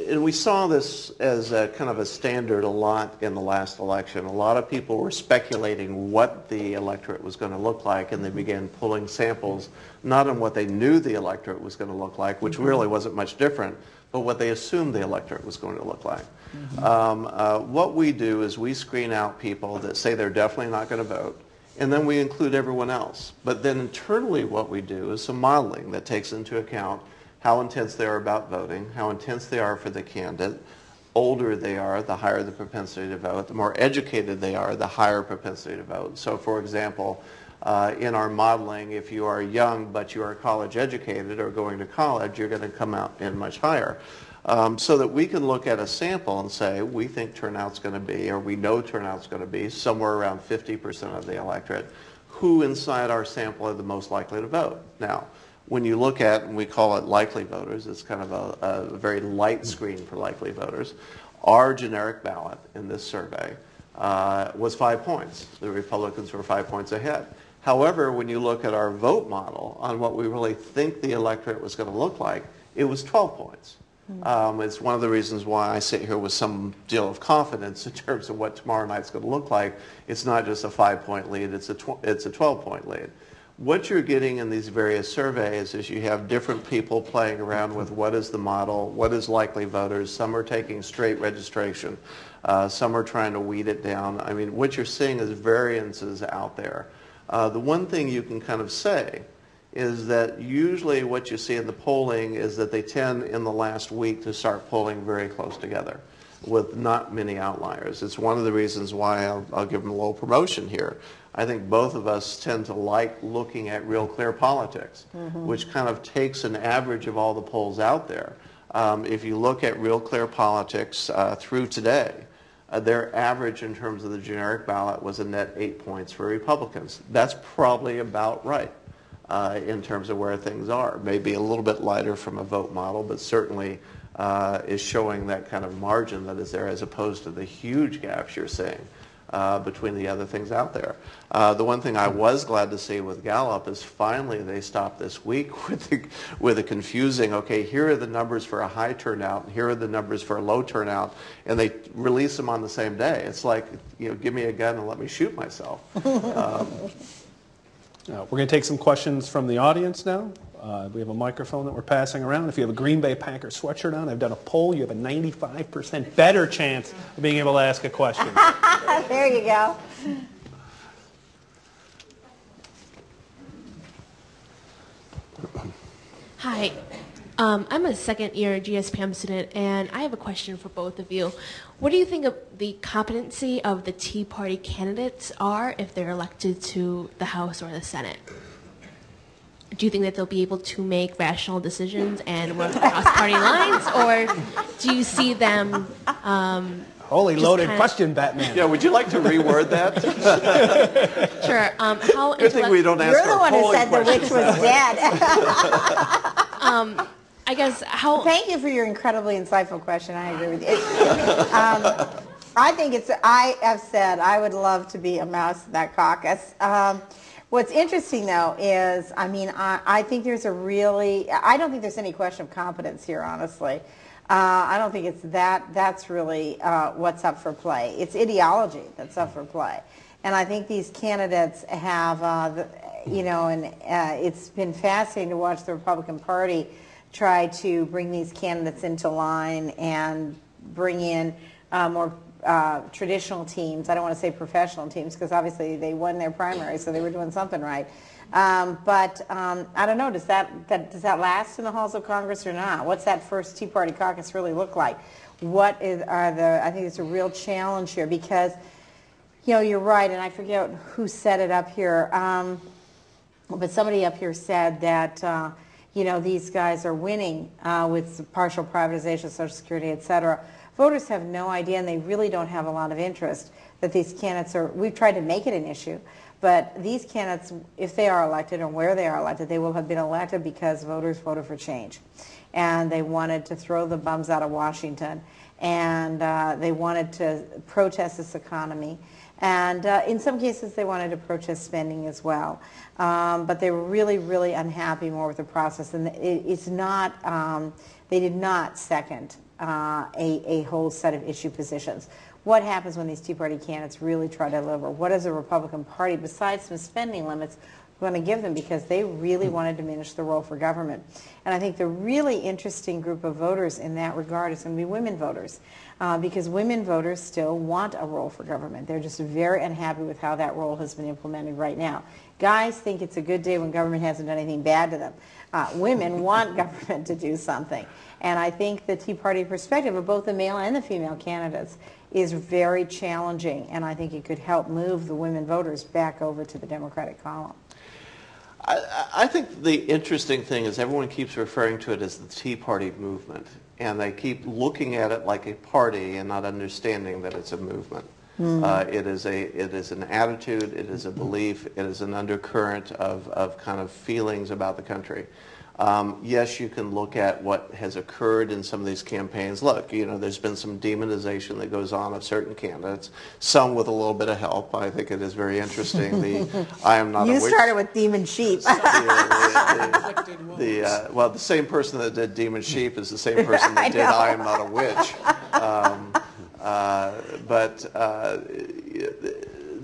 and we saw this as a kind of a standard a lot in the last election. A lot of people were speculating what the electorate was going to look like, and they began pulling samples, not on what they knew the electorate was going to look like, which really wasn't much different, but what they assumed the electorate was going to look like. What we do is we screen out people that say they're definitely not going to vote, and then we include everyone else. But then internally what we do is some modeling that takes into account how intense they are about voting, how intense they are for the candidate. Older they are, the higher the propensity to vote. The more educated they are, the higher propensity to vote. So for example, in our modeling, if you are young but you are college educated or going to college, you're going to come out in much higher. So that we can look at a sample and say, we think turnout's going to be, or we know turnout's going to be, somewhere around 50% of the electorate. Who inside our sample are the most likely to vote? Now, when you look at, and we call it likely voters, it's kind of a very light screen for likely voters, our generic ballot in this survey was 5 points. The Republicans were 5 points ahead. However, when you look at our vote model on what we really think the electorate was going to look like, it was 12 points. It's one of the reasons why I sit here with some deal of confidence in terms of what tomorrow night's going to look like. It's not just a 5-point lead, it's a 12-point lead. What you're getting in these various surveys is you have different people playing around with what is the model, what is likely voters. Some are taking straight registration. Some are trying to weed it down. I mean, what you're seeing is variances out there. The one thing you can kind of say is that usually what you see in the polling is that they tend in the last week to start polling very close together with not many outliers. It's one of the reasons why I'll give them a little promotion here. I think both of us tend to like looking at Real Clear Politics, which kind of takes an average of all the polls out there. If you look at Real Clear Politics through today, their average in terms of the generic ballot was a net 8 points for Republicans. That's probably about right in terms of where things are. Maybe a little bit lighter from a vote model, but certainly is showing that kind of margin that is there as opposed to the huge gaps you're seeing between the other things out there. The one thing I was glad to see with Gallup is finally they stopped this week with the confusing, okay, here are the numbers for a high turnout, and here are the numbers for a low turnout, and they release them on the same day. It's like, you know, give me a gun and let me shoot myself. We're going to take some questions from the audience now. We have a microphone that we're passing around. If you have a Green Bay Packers sweatshirt on, I've done a poll. You have a 95% better chance of being able to ask a question. There you go. Hi. I'm a second-year GSPM student, and I have a question for both of you. What do you think of the competency of the Tea Party candidates are if they're elected to the House or the Senate? Do you think that they'll be able to make rational decisions and work across party lines, or do you see them Holy loaded question, Batman. Yeah, would you like to reword that? Sure. How Good thing we don't ask You're the our one who polling said the witch questions. was dead. I guess how... Thank you for your incredibly insightful question. I agree with you. I think I have said I would love to be a mouse in that caucus. What's interesting, though, is, I mean, I think there's I don't think there's any question of competence here, honestly. I don't think it's that's really what's up for play. It's ideology that's up for play. And I think these candidates have, it's been fascinating to watch the Republican Party try to bring these candidates into line and bring in more traditional teams. I don't want to say professional teams because obviously they won their primary, so they were doing something right. But I don't know, does that last in the halls of Congress or not? What's that first Tea Party caucus really look like? I think it's a real challenge here because, you're right, and I forget who said it up here, but somebody up here said that, these guys are winning with partial privatization, Social Security, et cetera. Voters have no idea, and they really don't have a lot of interest that these candidates we've tried to make it an issue, but these candidates, if they are elected or where they are elected, they will have been elected because voters voted for change. And they wanted to throw the bums out of Washington, and they wanted to protest this economy. And in some cases, they wanted to protest spending as well. But they were really, really unhappy more with the process. And it's not, they did not second a whole set of issue positions. What happens when these Tea Party candidates really try to deliver? What is the Republican Party, besides some spending limits, going to give them, because they really want to diminish the role for government? And I think the really interesting group of voters in that regard is going to be women voters, because women voters still want a role for government. They're just very unhappy with how that role has been implemented right now. Guys think it's a good day when government hasn't done anything bad to them. Women want government to do something. And I think the Tea Party perspective of both the male and the female candidates is very challenging, and I think it could help move the women voters back over to the Democratic column. I think the interesting thing is everyone keeps referring to it as the Tea Party movement, and they keep looking at it like a party and not understanding that it's a movement. It is an attitude, it is a belief, it is an undercurrent of kind of feelings about the country. Yes, you can look at what has occurred in some of these campaigns. Look, there's been some demonization that goes on of certain candidates, some with a little bit of help. I think it is very interesting. I am not a witch. You started with Demon Sheep. Well, the same person that did Demon Sheep is the same person that did I Am Not a Witch.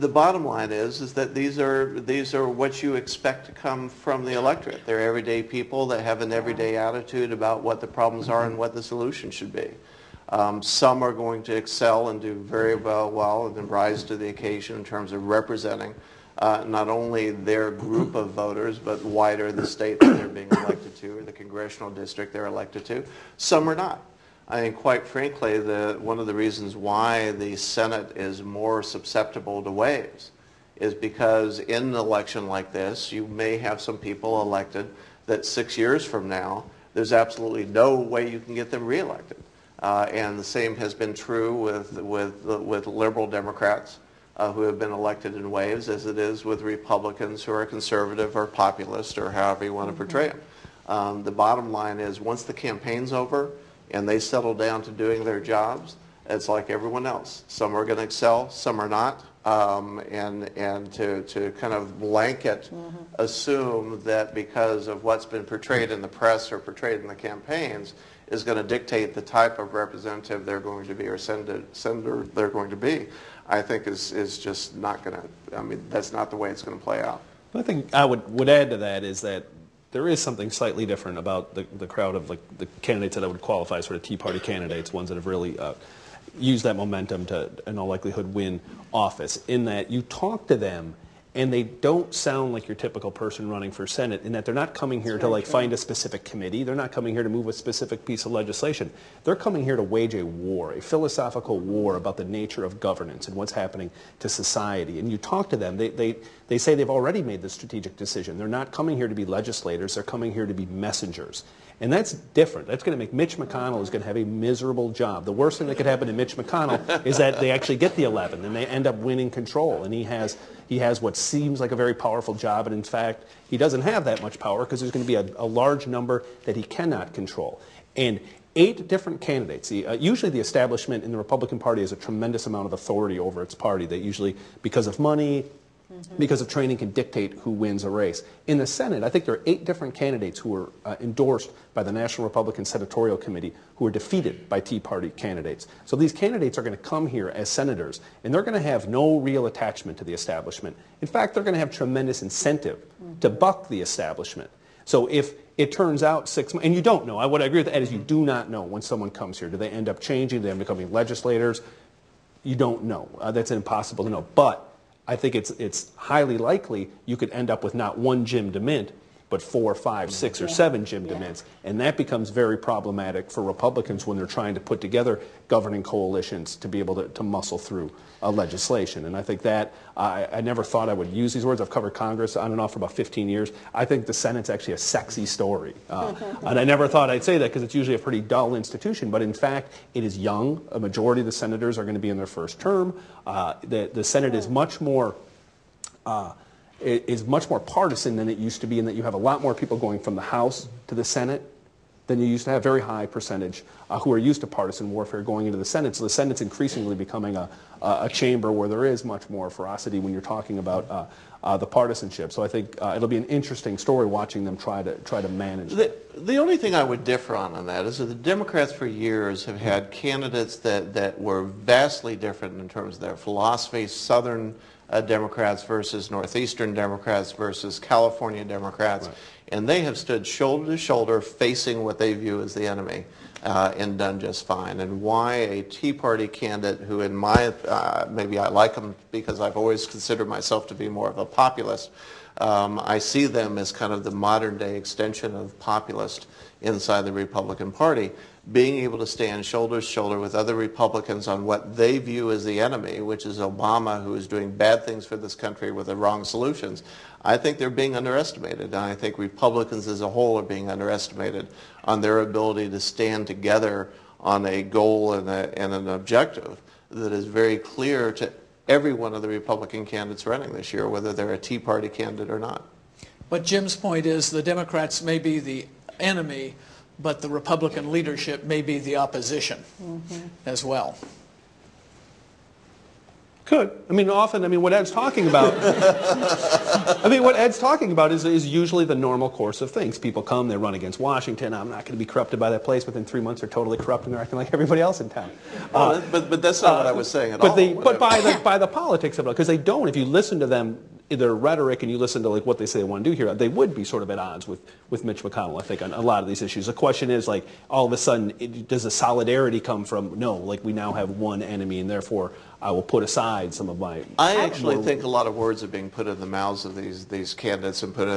The bottom line is that these are what you expect to come from the electorate. They're everyday people that have an everyday attitude about what the problems are and what the solution should be. Some are going to excel and do very well and then rise to the occasion in terms of representing not only their group of voters, but wider the state that they're being elected to or the congressional district they're elected to. Some are not. I think, quite frankly, one of the reasons why the Senate is more susceptible to waves is because in an election like this, you may have some people elected that 6 years from now, there's absolutely no way you can get them reelected. And the same has been true with liberal Democrats who have been elected in waves, as it is with Republicans who are conservative or populist or however you want to portray them. The bottom line is once the campaign's over, and they settle down to doing their jobs, it's like everyone else. Some are going to excel, some are not, and to kind of blanket assume that because of what's been portrayed in the press or portrayed in the campaigns is going to dictate the type of representative they're going to be or senator they're going to be, I think is just not going to, I mean, that's not the way it's going to play out. I think I would add to that is that there is something slightly different about the crowd of the candidates that I would qualify as sort of Tea Party candidates, ones that have really used that momentum to, in all likelihood, win office, in that you talk to them and they don't sound like your typical person running for Senate, in that they're not coming here to find a specific committee. They're not coming here to move a specific piece of legislation. They're coming here to wage a war, a philosophical war about the nature of governance and what's happening to society. And you talk to them, they say they've already made the strategic decision. They're not coming here to be legislators. They're coming here to be messengers. And that's different. That's going to make Mitch McConnell is going to have a miserable job. The worst thing that could happen to Mitch McConnell is that they actually get the 11 and they end up winning control. And he has what seems like a very powerful job, and in fact, he doesn't have that much power because there's going to be a large number that he cannot control. And 8 different candidates. Usually the establishment in the Republican Party has a tremendous amount of authority over its party. They usually, because of money, because of training, can dictate who wins a race. In the Senate, I think there are 8 different candidates who were endorsed by the National Republican Senatorial Committee who were defeated by Tea Party candidates. So these candidates are going to come here as senators, and they're going to have no real attachment to the establishment. In fact, they're going to have tremendous incentive to buck the establishment. So if it turns out 6 months, and you don't know, what I agree with Ed is you do not know when someone comes here. Do they end up changing? Do they end up becoming legislators? you don't know. That's impossible to know. But I think it's highly likely you could end up with not one Jim DeMint, but 4, 5, 6, or 7 Jim DeMints. And that becomes very problematic for Republicans when they're trying to put together governing coalitions to be able to muscle through legislation. And I think that, I never thought I would use these words. I've covered Congress on and off for about 15 years. I think the Senate's actually a sexy story. And I never thought I'd say that because it's usually a pretty dull institution. But in fact, it is young. A majority of the senators are going to be in their first term. The Senate is much more partisan than it used to be, in that you have a lot more people going from the House to the Senate than you used to have. Very high percentage who are used to partisan warfare going into the Senate. So the Senate's increasingly becoming a chamber where there is much more ferocity when you're talking about the partisanship. So I think it'll be an interesting story watching them try to manage that. The only thing I would differ on that is that the Democrats for years have had candidates that were vastly different in terms of their philosophy. Southern Democrats versus Northeastern Democrats versus California Democrats, right. And they have stood shoulder to shoulder facing what they view as the enemy and done just fine. And why a Tea Party candidate who, in my, maybe I like him because I've always considered myself to be more of a populist, I see them as kind of the modern day extension of populist inside the Republican Party, being able to stand shoulder to shoulder with other Republicans on what they view as the enemy, which is Obama, who is doing bad things for this country with the wrong solutions. I think they're being underestimated, and I think Republicans as a whole are being underestimated on their ability to stand together on a goal and an objective that is very clear to every one of the Republican candidates running this year, whether they're a Tea Party candidate or not. But Jim's point is the Democrats may be the enemy, but the Republican leadership may be the opposition as well. Could. I mean, often, what Ed's talking about, what Ed's talking about is usually the normal course of things. People come, they run against Washington. I'm not going to be corrupted by that place. Within 3 months, they're totally corrupt and they're acting like everybody else in town. But that's not what I was saying at all. But by the politics of it, because they don't. If you listen to them, their rhetoric, and you listen to like what they say they want to do here, they would be sort of at odds with Mitch McConnell, I think, on a lot of these issues. The question is, like, all of a sudden, does the solidarity come from, no, like, we now have one enemy, and therefore I will put aside some of my... I actually think a lot of words are being put in the mouths of these candidates and put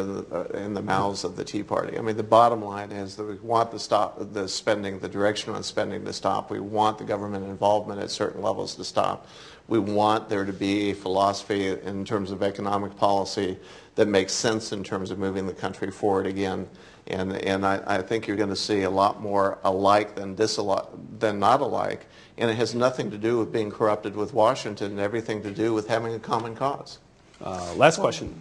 in the mouths of the Tea Party. I mean, the bottom line is that we want to stop the spending, the direction on spending to stop. We want the government involvement at certain levels to stop. We want there to be a philosophy in terms of economic policy that makes sense in terms of moving the country forward again. And I think you're going to see a lot more alike than not alike. And it has nothing to do with being corrupted with Washington and everything to do with having a common cause. Last question.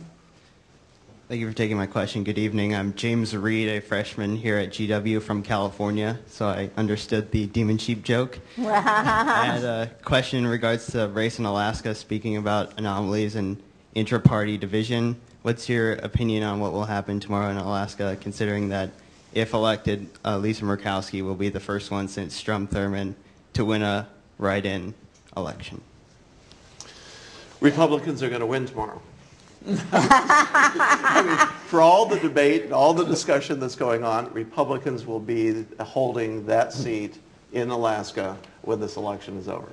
Thank you for taking my question. Good evening. I'm James Reed, a freshman here at GW from California, so I understood the demon sheep joke. I had a question in regards to race in Alaska, speaking about anomalies and intra-party division. What's your opinion on what will happen tomorrow in Alaska, considering that if elected, Lisa Murkowski will be the first one since Strom Thurmond to win a write-in election? Republicans are going to win tomorrow. I mean, for all the debate and all the discussion that's going on, Republicans will be holding that seat in Alaska when this election is over.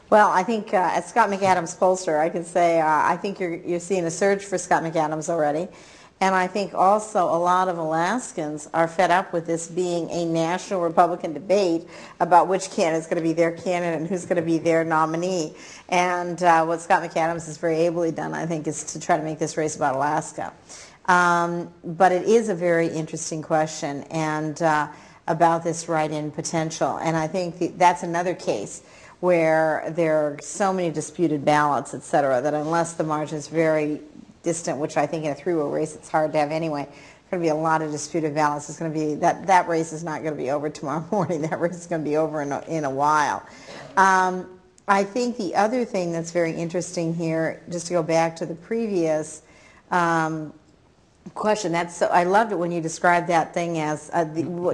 Well, I think as Scott McAdams pollster, I can say I think you're seeing a surge for Scott McAdams already. And I think also a lot of Alaskans are fed up with this being a national Republican debate about which candidate's going to be their candidate and who's going to be their nominee. And what Scott McAdams has very ably done, I think, is to try to make this race about Alaska. But it is a very interesting question and about this write-in potential. And I think that's another case where there are so many disputed ballots, et cetera, that unless the margin is very distant, which I think in a three-way race it's hard to have anyway. There's going to be a lot of disputed ballots. It's going to be that race is not going to be over tomorrow morning. That race is going to be over in a while. I think the other thing that's very interesting here, just to go back to the previous question, I loved it when you described that thing as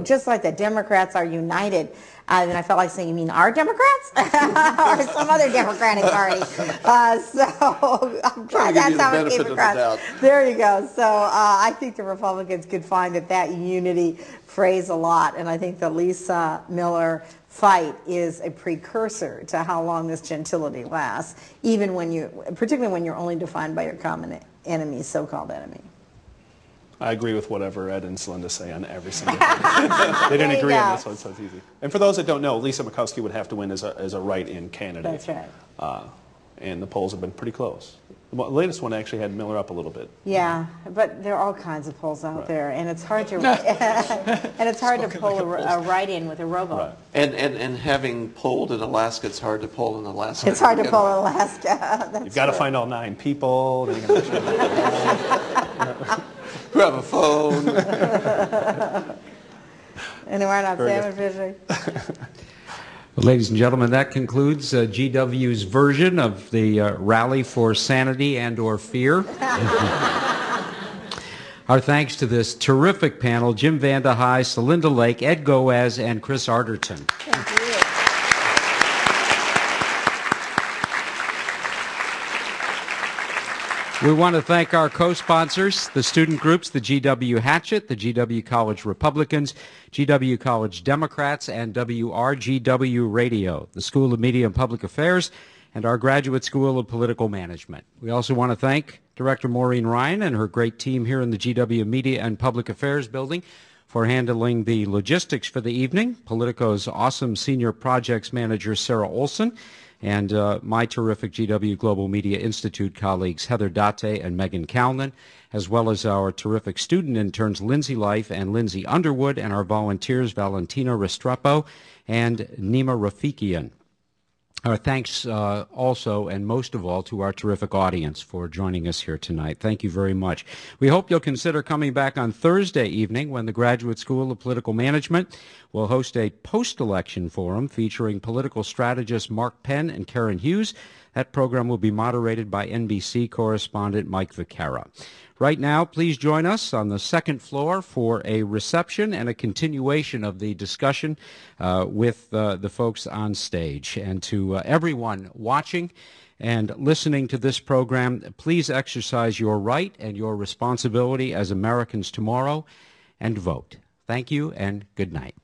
just like the Democrats are united. And I felt like saying, you mean our Democrats? Or some other Democratic party. So I'm trying that's how it came across. There you go. So I think the Republicans could find that unity phrase a lot. And I think that Lisa Miller fight is a precursor to how long this gentility lasts, even when particularly when you're only defined by your common enemy, so-called enemy. I agree with whatever Ed and Celinda say on every single thing. They didn't agree on this one, so it's easy. And for those that don't know, Lisa Murkowski would have to win as a write-in candidate. That's right. And the polls have been pretty close. The latest one actually had Miller up a little bit. Yeah, but there are all kinds of polls out there, and it's hard to and it's hard to pull a write-in with a rowboat. Right. And having polled in Alaska, it's hard to poll in Alaska. It's hard to poll in Alaska. You've got to find all 9 people. Then you're gonna Who have a phone. And we're not salmon fishing. Well, ladies and gentlemen, that concludes GW's version of the Rally for Sanity and/or Fear. Our thanks to this terrific panel: Jim Vandehei, Celinda Lake, Ed Goaz, and Chris Arterton. Thank you. We want to thank our co-sponsors, the student groups, the GW Hatchet, the GW College Republicans, GW College Democrats, and WRGW Radio, the School of Media and Public Affairs, and our Graduate School of Political Management. We also want to thank Director Maureen Ryan and her great team here in the GW Media and Public Affairs building for handling the logistics for the evening, Politico's awesome Senior Projects Manager Sarah Olson, and my terrific GW Global Media Institute colleagues Heather Date and Megan Calnan, as well as our terrific student interns Lindsay Life and Lindsay Underwood, and our volunteers Valentina Restrepo and Nima Rafikian. Our thanks also, and most of all, to our terrific audience for joining us here tonight. Thank you very much. We hope you'll consider coming back on Thursday evening when the Graduate School of Political Management will host a post-election forum featuring political strategists Mark Penn and Karen Hughes. That program will be moderated by NBC correspondent Mike Vaquera. Right now, please join us on the second floor for a reception and a continuation of the discussion with the folks on stage. And to everyone watching and listening to this program, please exercise your right and your responsibility as Americans tomorrow and vote. Thank you and good night.